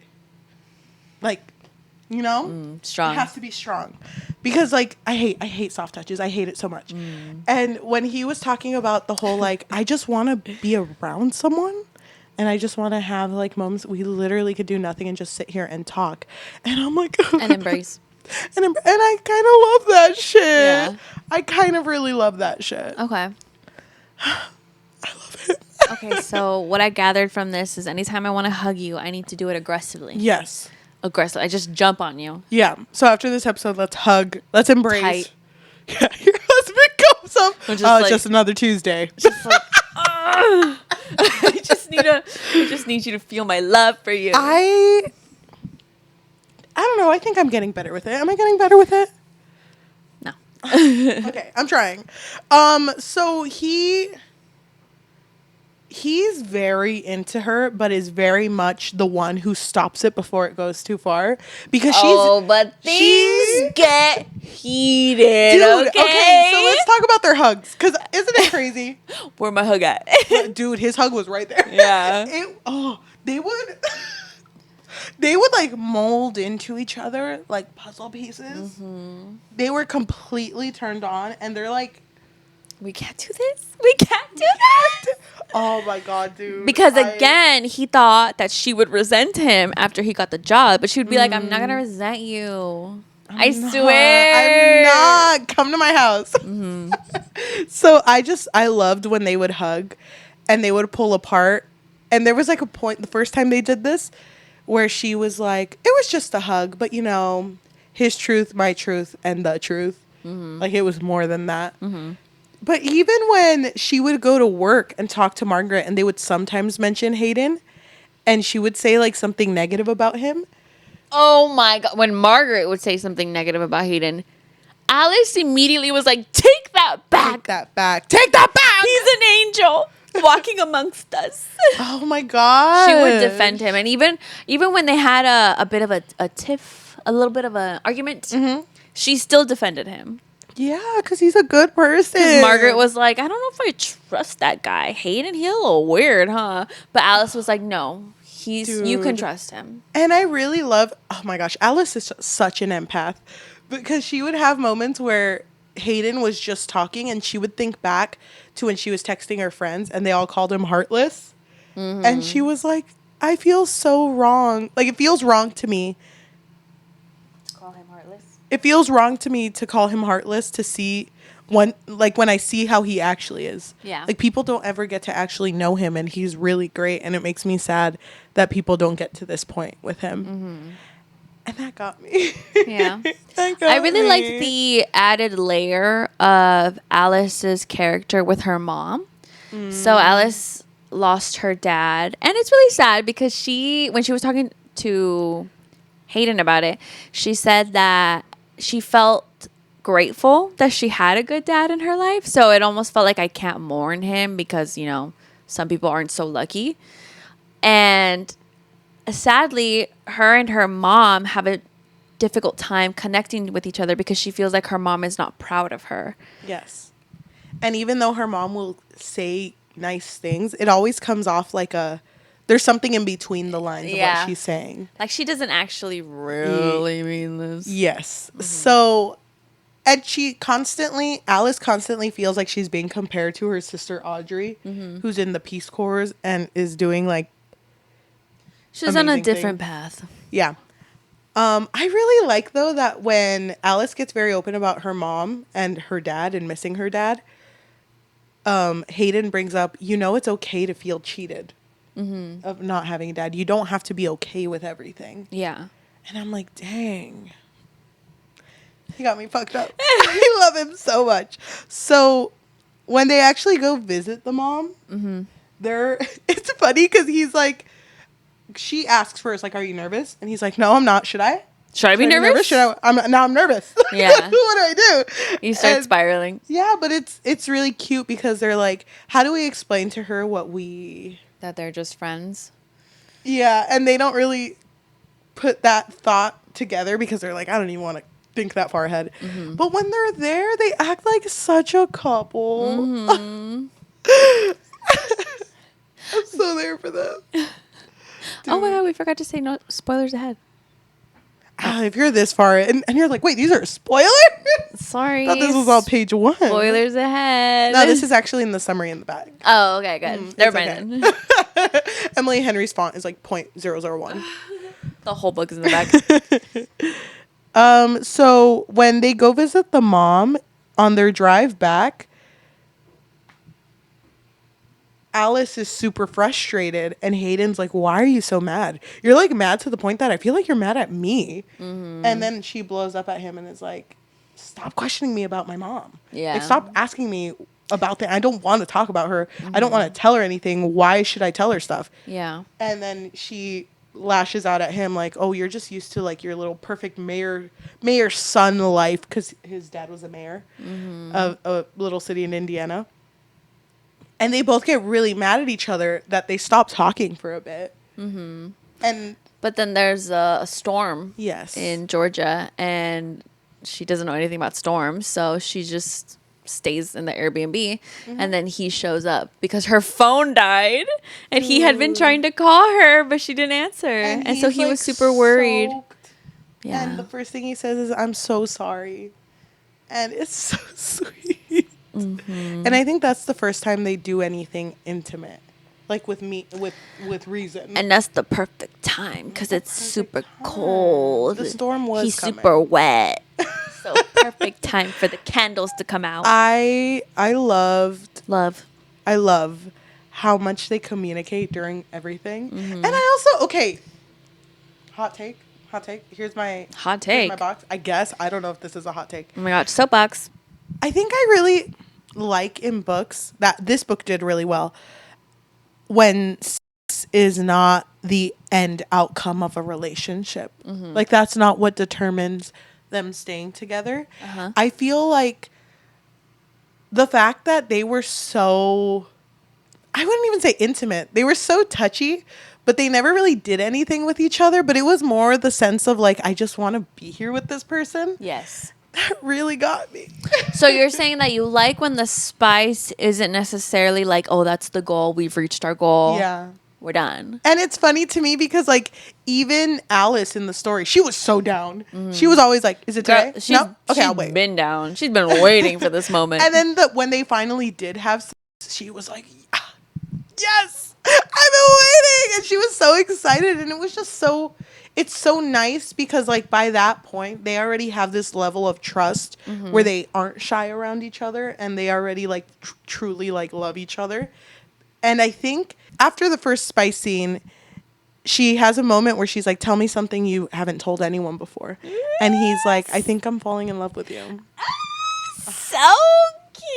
strong. It has to be strong, because like I hate soft touches. I hate it so much. And when he was talking about the whole like I just want to be around someone. And I just want to have like moments we literally could do nothing and just sit here and talk. And I'm like, and embrace. And I kind of love that shit. Yeah. I kind of really love that shit. Okay. I love it. Okay, so what I gathered from this is anytime I want to hug you, I need to do it aggressively. Yes. aggressive. I just jump on you. Yeah. So after this episode, let's hug. Let's embrace. Tight. Yeah. Your husband comes up. I'm just Oh, it's like- just another Tuesday. Just like, I just need you to feel my love for you. I don't know. I think I'm getting better with it. Am I getting better with it? No. Okay, I'm trying. So he's very into her, but is very much the one who stops it before it goes too far. Because but things get heated. Dude, okay, so let's talk about their hugs. Because isn't it crazy? Where my hug at? Dude, his hug was right there. Yeah. They would like mold into each other like puzzle pieces. Mm-hmm. They were completely turned on, and they're like, We can't do this. We can't do this. oh my god, dude. Because again, he thought that she would resent him after he got the job, but she would be like, I'm not gonna resent you. I swear. I'm not. Come to my house. So I loved when they would hug and they would pull apart. And there was like a point the first time they did this where she was like, it was just a hug, but you know, his truth, my truth, and the truth. Like it was more than that. But even when she would go to work and talk to Margaret and they would sometimes mention Hayden and she would say like something negative about him. Oh my God. When Margaret would say something negative about Hayden, Alice immediately was like, take that back. Take that back. Take that back. He's an angel walking amongst us. Oh my God. She would defend him. And even when they had a bit of a tiff, a little bit of an argument, she still defended him. Yeah, because he's a good person. Because Margaret was like, I don't know if I trust that guy. Hayden, he's a little weird, huh? But Alice was like, no, you can trust him. And I really love, oh my gosh, Alice is such an empath. Because she would have moments where Hayden was just talking and she would think back to when she was texting her friends and they all called him heartless. And she was like, I feel so wrong. Like, it feels wrong to me. To call him heartless? It feels wrong to me to call him heartless, to see when I see how he actually is. Yeah. Like, people don't ever get to actually know him, and he's really great, and it makes me sad that people don't get to this point with him. And that got me. Yeah. I really liked the added layer of Alice's character with her mom. So Alice lost her dad, and it's really sad because when she was talking to Hayden about it, she said that she felt grateful that she had a good dad in her life. So it almost felt like I can't mourn him because, you know, some people aren't so lucky. And sadly, her and her mom have a difficult time connecting with each other because she feels like her mom is not proud of her. Yes. And even though her mom will say nice things, it always comes off like there's something in between the lines of what she's saying. Like, she doesn't actually really mean this. Yes. So, and Alice constantly feels like she's being compared to her sister Audrey, who's in the Peace Corps and is doing like she's on a different path. Yeah. I really like, though, that when Alice gets very open about her mom and her dad and missing her dad, Hayden brings up, you know, it's okay to feel cheated of not having a dad. You don't have to be okay with everything. Yeah. And I'm like, dang. He got me fucked up. I love him so much. So when they actually go visit the mom, it's funny because he's like, she asks first, like, are you nervous? And he's like, no, I'm not. Should I be nervous? I'm nervous. Yeah. What do I do? You start spiraling. Yeah, but it's really cute because they're like, how do we explain to her that they're just friends? Yeah, and they don't really put that thought together because they're like, I don't even want to think that far ahead. But when they're there, they act like such a couple. I'm so there for them. Oh my God, we forgot to say no spoilers ahead. If you're this far and you're like, wait, these are spoilers? Sorry. I thought this was on page 1. Spoilers ahead. No, this is actually in the summary in the back. Oh, okay, good. Never mind then. Emily Henry's font is like 0.001. The whole book is in the back. So when they go visit the mom on their drive back, Alice is super frustrated, and Hayden's like, why are you so mad? You're like mad to the point that I feel like you're mad at me. And then she blows up at him and is like, stop questioning me about my mom. Yeah. Like, stop asking me about that. I don't want to talk about her. I don't want to tell her anything. Why should I tell her stuff? Yeah. And then she lashes out at him like, oh, you're just used to like your little perfect mayor son life, because his dad was a mayor of a little city in Indiana. And they both get really mad at each other that they stop talking for a bit. But then there's a storm Yes. in Georgia, and she doesn't know anything about storms, so she just stays in the Airbnb. And then he shows up because her phone died, and he had been trying to call her, but she didn't answer. And so he was super worried. Yeah. And the first thing he says is, I'm so sorry. And it's so sweet. And I think that's the first time they do anything intimate, like with me, with reason. And that's the perfect time because it's super cold. The storm was He's coming. super wet. So perfect time for the candles to come out. I love Love. how much they communicate during everything. And I also, okay, hot take. Here's my Hot here's take. my box. I guess I don't know if this is a hot take. Oh my gosh, soapbox. I think I really like in books that this book did really well when sex is not the end outcome of a relationship. Like, that's not what determines them staying together. I feel like the fact that they were so, I wouldn't even say intimate, they were so touchy, but they never really did anything with each other. But it was more the sense of like, I just want to be here with this person. Yes. That really got me. So you're saying that you like when the spice isn't necessarily like, oh, that's the goal. We've reached our goal. Yeah. We're done. And it's funny to me because, like, even Alice in the story, she was so down. She was always like, is it today? No? Okay, I'll wait. She's been down. She's been waiting for this moment. And then when they finally did have sex, she was like, yes, I've been waiting. And she was so excited. And it was just so, it's so nice because, like, by that point, they already have this level of trust where they aren't shy around each other and they already, like, truly, like, love each other. And I think after the first spice scene, she has a moment where she's like, tell me something you haven't told anyone before. Yes. And he's like, I think I'm falling in love with you. So cute.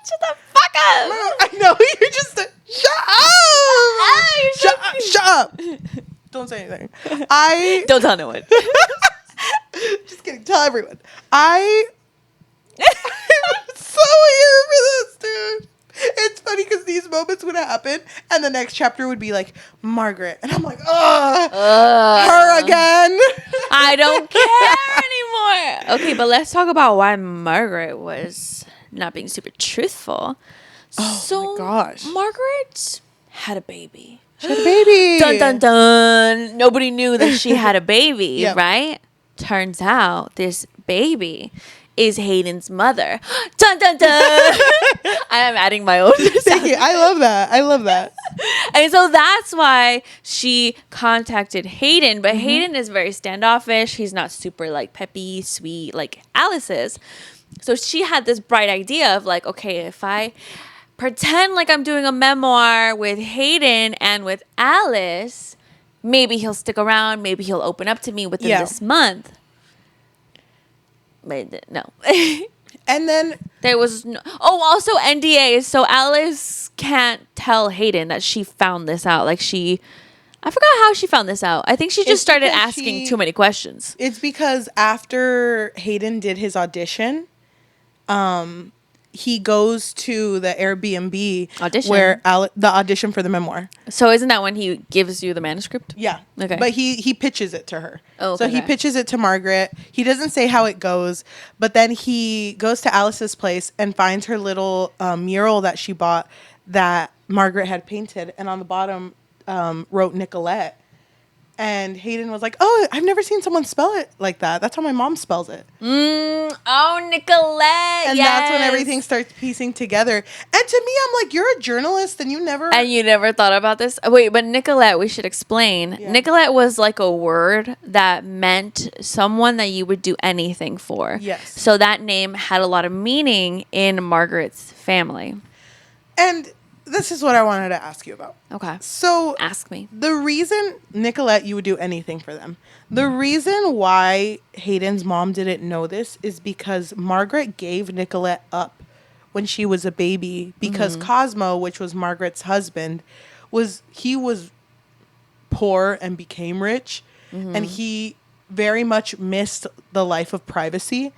Shut the fuck up. I know. You're just shut up. Shut up. Don't say anything. Don't tell no one. Just kidding. Tell everyone. I'm so here for this, dude. It's funny because these moments would happen, and the next chapter would be like, Margaret. And I'm like, her again. I don't care anymore. Okay, but let's talk about why Margaret was not being super truthful. Oh, my gosh. Margaret had a baby. She had a baby. Dun, dun, dun. Nobody knew that she had a baby, Yep. right? Turns out this baby is Hayden's mother. Dun, dun, dun. I am adding my own. Thank you. I love that. And so that's why she contacted Hayden. But Hayden is very standoffish. He's not super like peppy, sweet like Alice is. So she had this bright idea of like, okay, if I pretend like I'm doing a memoir with Hayden and with Alice, maybe he'll stick around. Maybe he'll open up to me within this month. But no. And then there was no. Oh, also NDA. So Alice can't tell Hayden that she found this out. Like I forgot how she found this out. I think she just started asking too many questions. It's because after Hayden did his audition, he goes to the Airbnb Audition? where the audition for the memoir. So isn't that when he gives you the manuscript? Yeah. Okay. But he pitches it to her. Oh, so he okay. pitches it to Margaret. He doesn't say how it goes, but then he goes to Alice's place and finds her little mural that she bought that Margaret had painted, and on the bottom wrote Nicolette. And Hayden was like, oh, I've never seen someone spell it like that. That's how my mom spells it. Oh, Nicolette. And that's when everything starts piecing together. And to me, I'm like, you're a journalist and you never... And you never thought about this? Wait, but Nicolette, we should explain. Yeah. Nicolette was like a word that meant someone that you would do anything for. Yes. So that name had a lot of meaning in Margaret's family. And this is what I wanted to ask you about. Okay. So Ask me. the reason, Nicolette, you would do anything for them. The reason why Hayden's mom didn't know this is because Margaret gave Nicolette up when she was a baby because Cosmo, which was Margaret's husband, was poor and became rich, and he very much missed the life of privacy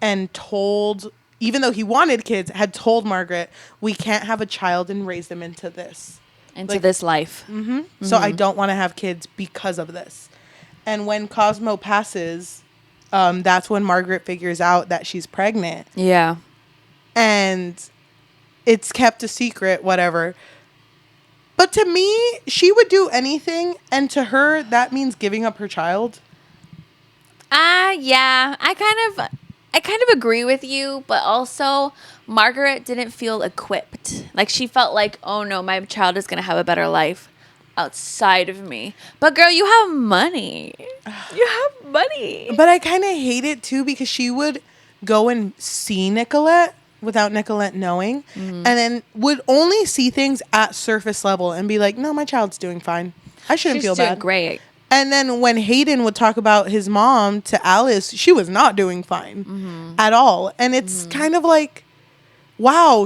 and told, even though he wanted kids, had told Margaret, we can't have a child and raise them into this. Into this life. So I don't want to have kids because of this. And when Cosmo passes, that's when Margaret figures out that she's pregnant. Yeah. And it's kept a secret, whatever. But to me, she would do anything. And to her, that means giving up her child. Yeah. I kind of agree with you, but also Margaret didn't feel equipped. Like she felt like, oh no, my child is going to have a better life outside of me. But girl, you have money. You have money. But I kind of hate it too because she would go and see Nicolette without Nicolette knowing, and then would only see things at surface level and be like, no, my child's doing fine. I shouldn't feel bad. She's doing great. And then when Hayden would talk about his mom to Alice, she was not doing fine at all. And it's kind of like, wow,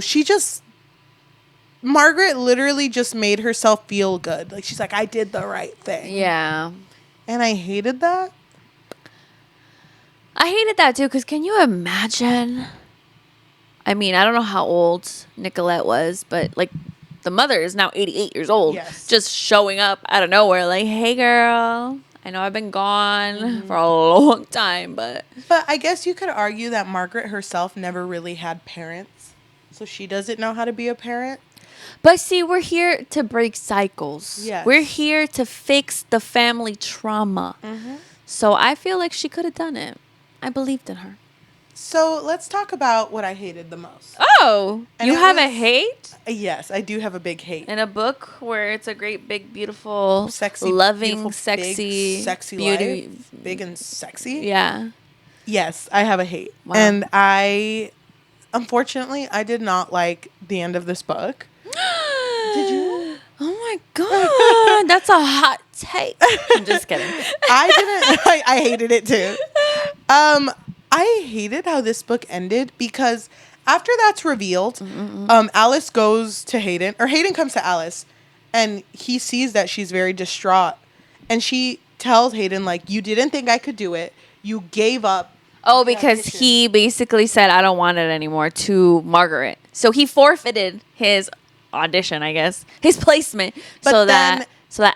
Margaret literally just made herself feel good. Like, she's like, I did the right thing. Yeah. And I hated that. I hated that too, because can you imagine? I mean, I don't know how old Nicolette was, but like the mother is now 88 years old. Yes. Just showing up out of nowhere like, hey girl, I know I've been gone for a long time, but I guess you could argue that Margaret herself never really had parents. So she doesn't know how to be a parent. But see, we're here to break cycles. Yes. We're here to fix the family trauma. So I feel like she could have done it. I believed in her. So let's talk about what I hated the most. Oh, And you it have a was- hate? Yes, I do have a big hate. In a book where it's a great, big, beautiful, Sexy, loving, beautiful, sexy, big, sexy beauty. life. Big and sexy. Yeah. Yes, I have a hate. Wow. And unfortunately, I did not like the end of this book. Did you? Oh my God. That's a hot take. I'm just kidding. I hated it too. I hated how this book ended because after that's revealed, Alice goes to Hayden, or Hayden comes to Alice, and he sees that she's very distraught. And she tells Hayden, like, you didn't think I could do it. You gave up. Oh, because he basically said, I don't want it anymore to Margaret. So he forfeited his audition, I guess, his placement, so that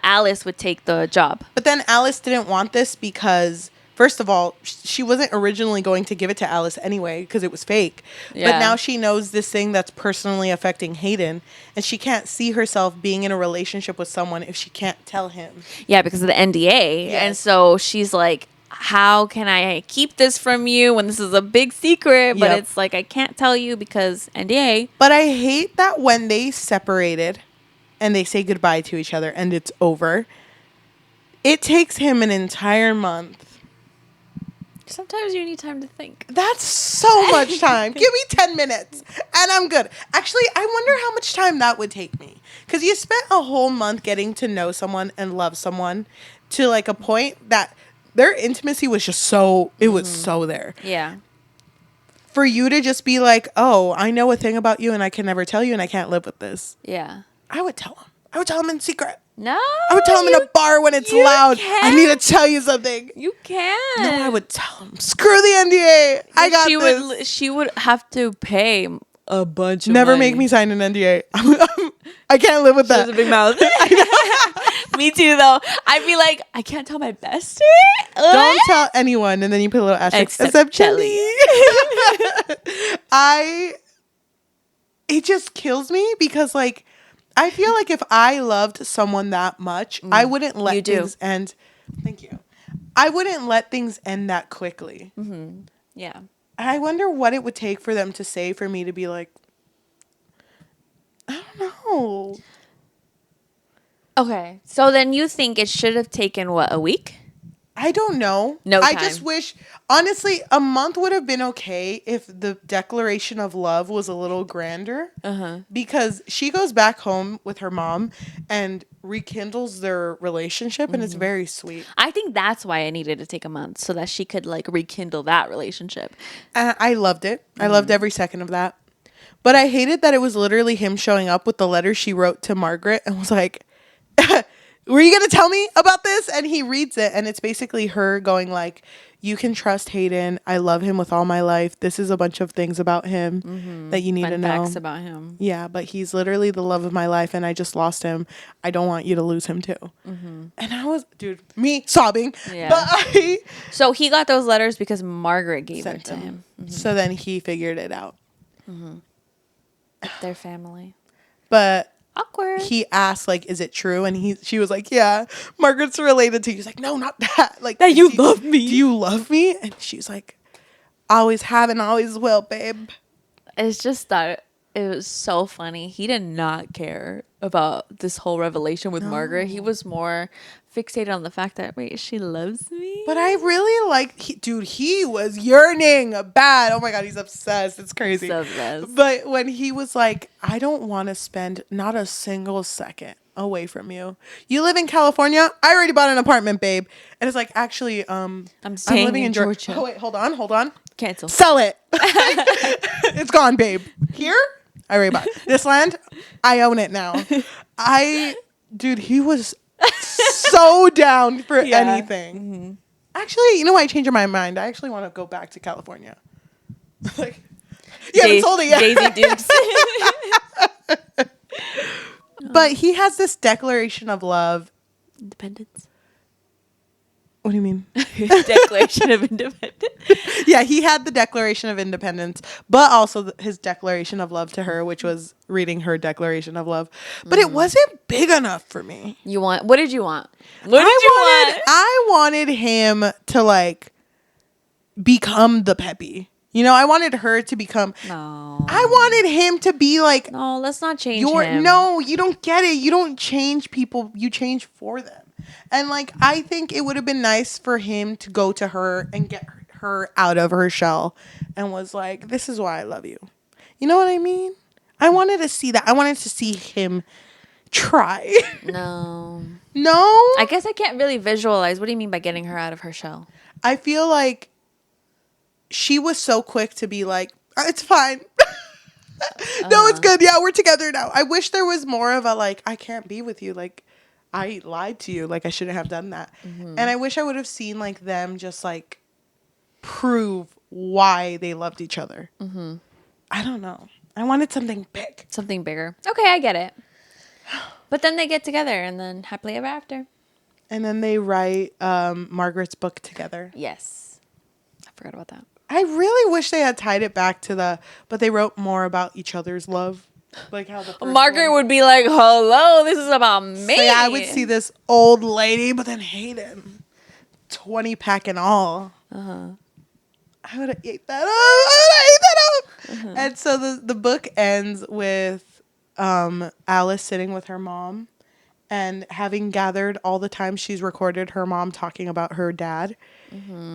Alice would take the job. But then Alice didn't want this because, first of all, she wasn't originally going to give it to Alice anyway because it was fake. Yeah. But now she knows this thing that's personally affecting Hayden, and she can't see herself being in a relationship with someone if she can't tell him. Yeah, because of the NDA. Yes. And so she's like, how can I keep this from you when this is a big secret? But Yep. it's like, I can't tell you because NDA. But I hate that when they separated and they say goodbye to each other and it's over, it takes him an entire month. Sometimes you need time to think. That's so much time. Give me 10 minutes and I'm good. Actually, I wonder how much time that would take me. Because you spent a whole month getting to know someone and love someone to like a point that their intimacy was just so, it was so there. Yeah. For you to just be like, oh, I know a thing about you and I can never tell you and I can't live with this. Yeah. I would tell him. I would tell him in secret. No. I would tell him in a bar when it's you loud. can't. I need to tell you something. You can. No, I would tell him. Screw the NDA. I got this. She would have to pay a bunch of Never money. make me sign an NDA. I can't live with She has that. a big mouth. Me too, though. I'd be like, I can't tell my bestie. Don't tell anyone, and then you put a little asterisk. Except Cheli. It just kills me because, like, I feel like if I loved someone that much, I wouldn't let You do. things end. Thank you. I wouldn't let things end that quickly. Yeah. I wonder what it would take for them to say for me to be like, I don't know. Okay. So then you think it should have taken, what, a week? I don't know. No I time. just wish, honestly, a month would have been okay if the declaration of love was a little grander. Because she goes back home with her mom and rekindles their relationship, and it's very sweet. I think that's why I needed to take a month, so that she could like rekindle that relationship. I loved it. I loved every second of that. But I hated that it was literally him showing up with the letter she wrote to Margaret and was like, were you going to tell me about this? And he reads it, and it's basically her going like, you can trust Hayden. I love him with all my life. This is a bunch of things about him that you need to know. Facts about him. Yeah, but he's literally the love of my life, and I just lost him. I don't want you to lose him too. And I was, dude, me sobbing. Yeah. But So he got those letters because Margaret gave them to him. So then he figured it out. Their family. But Awkward. he asked, like, is it true? And she was like, yeah, Margaret's related to you. He's like, no, not that. Like, That you love me. Do you love me? And she was like, always have and always will, babe. It's just that it was so funny. He did not care about this whole revelation with Margaret. He was more fixated on the fact that, wait, she loves me? But I really like, he was yearning bad. Oh my God, he's obsessed. It's crazy. So obsessed. But when he was like, I don't want to spend not a single second away from you. You live in California? I already bought an apartment, babe. And it's like, actually, I'm living in Georgia. Oh, wait, hold on. Cancel. Sell it. It's gone, babe. Here? I already bought it. This land, I own it now. Dude, he was so down for anything. Actually, you know what? I changed my mind. I actually want to go back to California. Like, yeah, I sold it yet. Daisy Dukes. But he has this declaration of love. Independence. What do you mean? Declaration of Independence. Yeah, he had the Declaration of Independence, but also his declaration of love to her, which was reading her declaration of love. But it wasn't big enough for me. What did you want? I wanted him to like become the Peppy. You know, I wanted her to become. No. I wanted him to be like. No, let's not change him. No, you don't get it. You don't change people. You change for them. And like, I think it would have been nice for him to go to her and get her out of her shell and was like, this is why I love you. You know what I mean? I wanted to see that. I wanted to see him try. No. No? I guess I can't really visualize. What do you mean by getting her out of her shell? I feel like she was so quick to be like, it's fine. No, it's good. Yeah, we're together now. I wish there was more of a like, I can't be with you. Like, I lied to you. Like, I shouldn't have done that. And I wish I would have seen like them just like prove why they loved each other. I don't know. I wanted something big. Something bigger. Okay, I get it. But then they get together and then happily ever after. And then they write Margaret's book together. Yes. I forgot about that. I really wish they had tied it back to but they wrote more about each other's love. Like how the Margaret would be like, hello, this is about me. So yeah, I would see this old lady, but then Hayden. 20 pack and all. I would have ate that up. And so the book ends with Alice sitting with her mom and having gathered all the time she's recorded her mom talking about her dad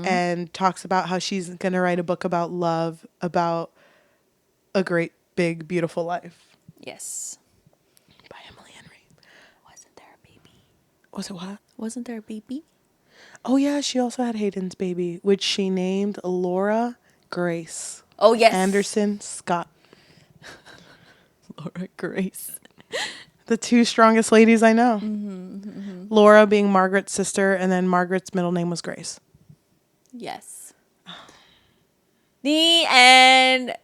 and talks about how she's going to write a book about love, about a great, big, beautiful life. Yes. By Emily Henry. Wasn't there a baby? Was it what? Wasn't there a baby? Oh, yeah. She also had Hayden's baby, which she named Laura Grace. Oh, yes. Anderson Scott. Laura Grace. The two strongest ladies I know. Laura being Margaret's sister, and then Margaret's middle name was Grace. Yes. The end.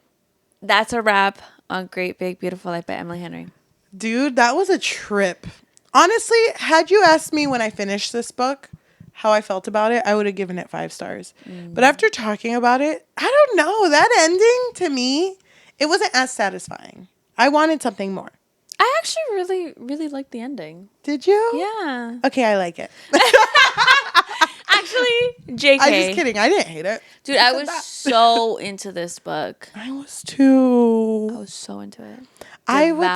That's a wrap on Great Big Beautiful Life by Emily Henry. Dude, that was a trip. Honestly, had you asked me when I finished this book how I felt about it, I would have given it 5 stars. But after talking about it, I don't know. That ending, to me, it wasn't as satisfying. I wanted something more. I actually really, really liked the ending. Did you? Yeah. Okay, I like it. Actually, JK. I'm just kidding. I didn't hate it. Dude, I was so into this book. I was too. I was so into it. I would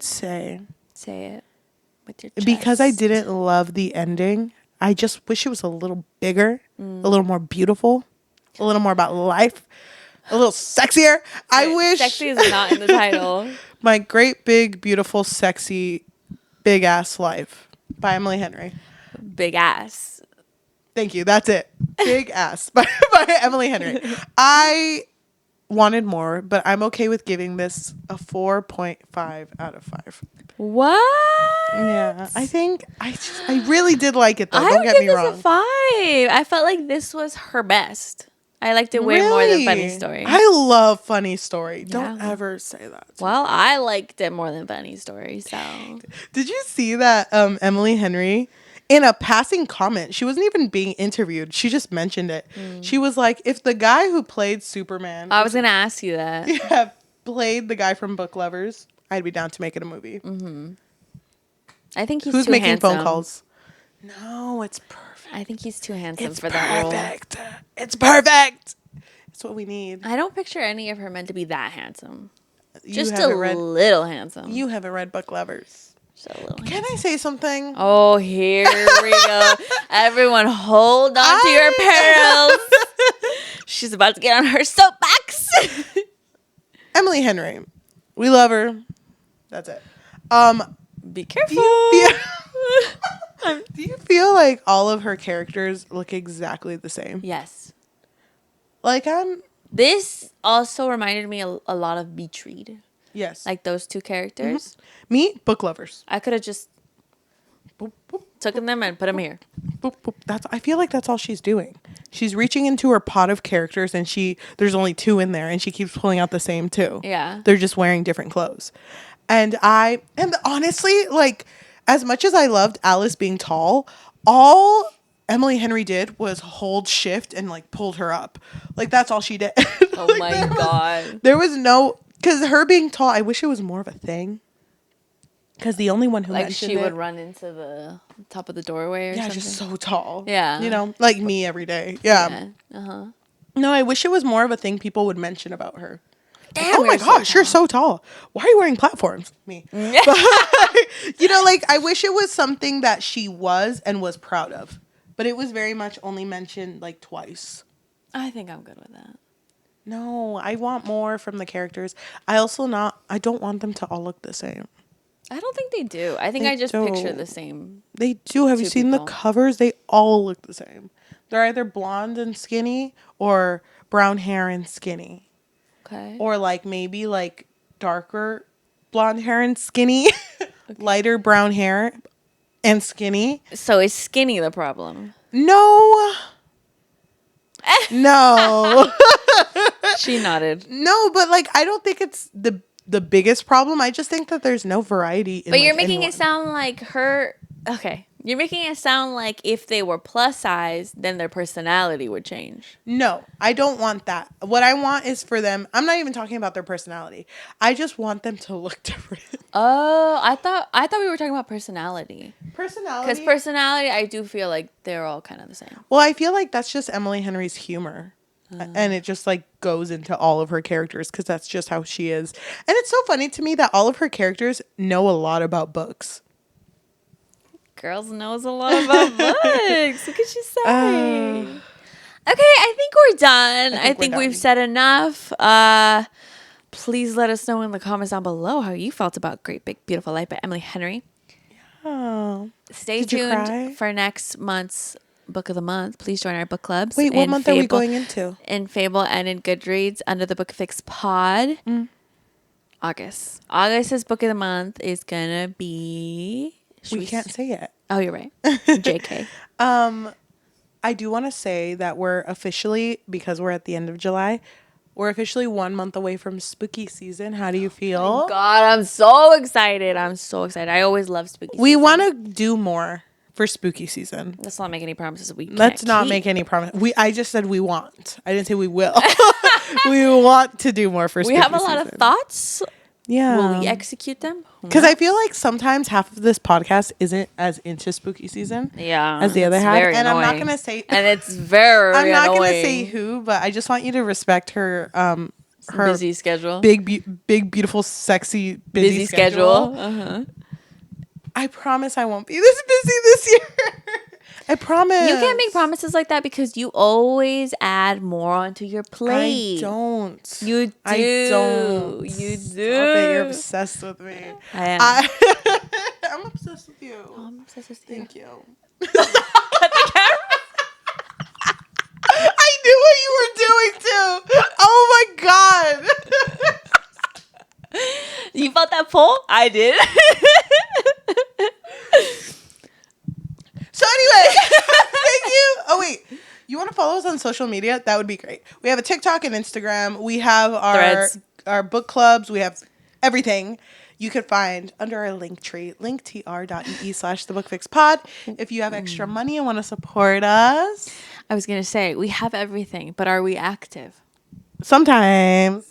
say. Say it with your chest. Because I didn't love the ending, I just wish it was a little bigger, a little more beautiful, a little more about life, a little sexier. I wish. Sexy is not in the title. My Great Big Beautiful Sexy Big Ass Life by Emily Henry. Big ass. Thank you. That's it. Big Ass by Emily Henry. I wanted more, but I'm okay with giving this a 4.5 out of 5. What? Yeah, I think I really did like it though. I Don't would get give me this wrong. a 5. I felt like this was her best. I liked it way more than Funny Story. I love Funny Story. Don't Yeah. ever say that. Well, I liked it more than Funny Story. So Did you see that Emily Henry, in a passing comment, she wasn't even being interviewed. She just mentioned it. She was like, if the guy who played Superman, I was gonna ask you that. yeah, played the guy from Book Lovers, I'd be down to make it a movie. I think he's Who's too making handsome. phone calls? No, it's perfect. I think he's too handsome It's for that role. perfect. It's perfect. It's what we need. I don't picture any of her meant to be that handsome. You Just a haven't read. little handsome. You haven't read Book Lovers. Just a little. Can I say something? Oh, here we go. Everyone, hold on to your perils. She's about to get on her soapbox. Emily Henry, we love her. That's it. Be careful. Do you feel like all of her characters look exactly the same? Yes. Like This also reminded me a lot of Beach Read. Yes. Like those two characters. Me, Book Lovers. I could have just Boop, boop, taken them and put them here. boop, boop. I feel like that's all she's doing. She's reaching into her pot of characters, and there's only 2 in there, and she keeps pulling out the same 2. Yeah. They're just wearing different clothes. And honestly, like, as much as I loved Alice being tall, all Emily Henry did was hold shift and like pulled her up. Like, that's all she did. Oh Like, my God. There was no, because her being tall, I wish it was more of a thing. Because the only one who Like mentioned she it, would run into the top of the doorway or something. just so tall. Yeah. You know, like me every day. Yeah. Yeah. Uh-huh. No, I wish it was more of a thing people would mention about her. Damn, Oh my you're so gosh, you're so tall. Why are you wearing platforms? Me. But, you know, like, I wish it was something that she was and was proud of. But it was very much only mentioned like twice. I think I'm good with that. No, I want more from the characters. I don't want them to all look the same. I don't think they do. I think They I just picture don't. the same. They do. Have you 2 seen people. the covers? They all look the same. They're either blonde and skinny or brown hair and skinny. Okay. Or like maybe like darker blonde hair and skinny, lighter brown hair and skinny. So is skinny the problem? No. No. She nodded. No, but like I don't think it's the biggest problem. I just think that there's no variety in, But you're like, making anyone. it sound like her. Okay. You're making it sound like if they were plus size, then their personality would change. No, I don't want that. What I want is for them. I'm not even talking about their personality. I just want them to look different. Oh, I thought we were talking about personality. Personality. Because personality, I do feel like they're all kind of the same. Well, I feel like that's just Emily Henry's humor. And it just like goes into all of her characters because that's just how she is. And it's so funny to me that all of her characters know a lot about books. Girls knows a lot about books. What could she say? Okay, I think we're done. I think we've said enough. Please let us know in the comments down below how you felt about Great Big Beautiful Life by Emily Henry. Oh. Stay Did you cry? tuned for next month's book of the month. Please join our book clubs. Wait, what in month are we Fable- going into? In Fable and in Goodreads under the Book Fix Pod. August. August's book of the month is gonna be. We can't say it. Oh, you're right. JK. I do want to say that we're officially, because we're at the end of July, we're officially 1 month away from spooky season. How do you feel? God, I'm so excited. I always love spooky We season. want to do more for spooky season. Let's not make any promises Let's not keep. make any promise. I just said we want. I didn't say we will. We want to do more for spooky We season. have a lot of thoughts. Yeah. Will we execute them? Because I feel like sometimes half of this podcast isn't as into spooky season as the other it's half. very And I'm not annoying. going to say... And it's very I'm not going to annoying. say who, but I just want you to respect her her busy schedule. big, beautiful, sexy, busy schedule. Uh-huh. I promise I won't be this busy this year. I promise. You can't make promises like that because you always add more onto your plate. I don't. You do. I don't. You do. Stop it. You're obsessed with me. I am. I'm obsessed with you. Oh, I'm obsessed with you. Thank you. I knew what you were doing too. Oh my god. You felt that pull? I did. So anyway, thank you. Oh wait, you want to follow us on social media? That would be great. We have a TikTok and Instagram. We have our book clubs. We have everything you could find under our link tree, linktr.ee/thebookfixpod. If you have extra money and want to support us. I was going to say, we have everything, but are we active? Sometimes.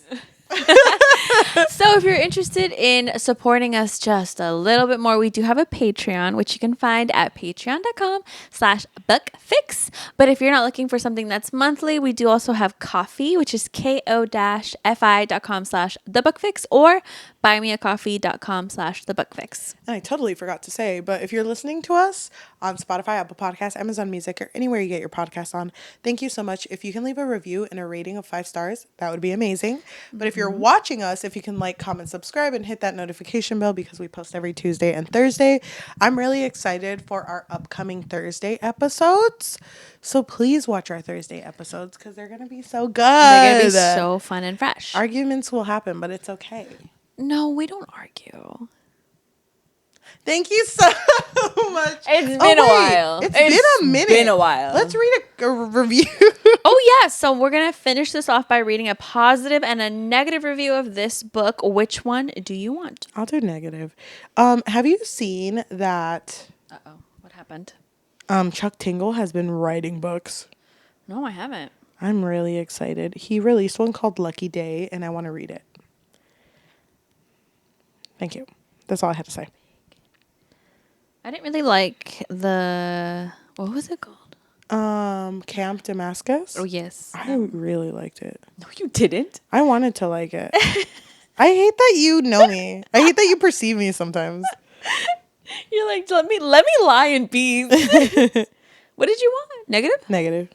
So if you're interested in supporting us just a little bit more, we do have a Patreon, which you can find at patreon.com/bookfix. But if you're not looking for something that's monthly, we do also have Ko-fi, which is ko-fi.com/thebookfix, or buymeacoffee.com/thebookfix. And I totally forgot to say, but if you're listening to us on Spotify, Apple Podcasts, Amazon Music, or anywhere you get your podcasts on, thank you so much. If you can leave a review and a rating of 5 stars, that would be amazing. But if you're watching us, if you can like, comment, subscribe, and hit that notification bell because we post every Tuesday and Thursday. I'm really excited for our upcoming Thursday episodes. So please watch our Thursday episodes because they're going to be so good. They're going to be so fun and fresh. Arguments will happen, but it's okay. No, we don't argue. Thank you so much. It's been a while. It's been a minute. Been a while. Let's read a review. Oh, yeah. So we're going to finish this off by reading a positive and a negative review of this book. Which one do you want? I'll do negative. Have you seen that? Uh-oh. What happened? Chuck Tingle has been writing books. No, I haven't. I'm really excited. He released one called Lucky Day, and I want to read it. Thank you. That's all I had to say. I didn't really like what was it called? Camp Damascus. Oh, yes. I really liked it. No, you didn't. I wanted to like it. I hate that you know me. I hate that you perceive me sometimes. You're like, let me lie in peace. What did you want? Negative? Negative.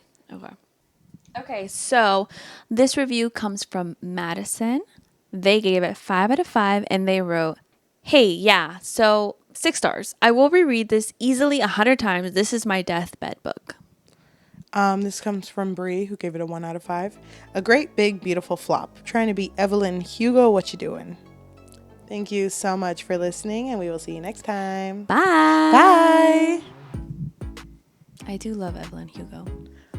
Okay, so this review comes from Madison. They gave it 5 out of 5, and they wrote, "Hey, yeah, so 6 stars. I will reread this easily 100 times. This is my deathbed book." This comes from Bree, who gave it a 1 out of 5. "A great, big, beautiful flop. Trying to be Evelyn Hugo. What you doing?" Thank you so much for listening, and we will see you next time. Bye. Bye. I do love Evelyn Hugo.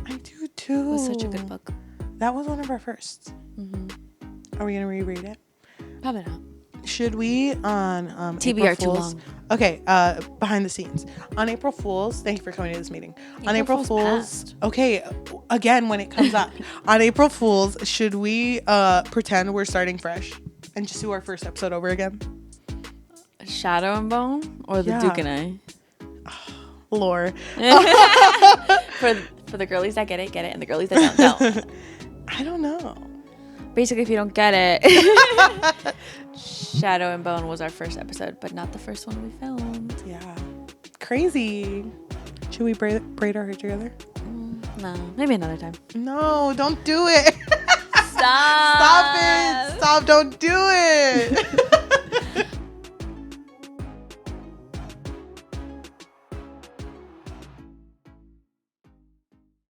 I do too. It was such a good book. That was one of our firsts. Mm-hmm. Are we going to reread it? Probably not. Should we on TBR April too Fools? long. Okay, behind the scenes. On April Fools, thank you for coming to this meeting. On April Fools, passed. okay, again, when it comes up. On April Fools, should we pretend we're starting fresh and just do our first episode over again? Shadow and Bone or the Duke and I? Lore. For the girlies that get it, and the girlies that don't. I don't know. Basically, if you don't get it, Shadow and Bone was our first episode, but not the first one we filmed. Yeah. Crazy. Should we braid our hair together? No, maybe another time. No, don't do it. Stop. Stop it. Stop. Don't do it.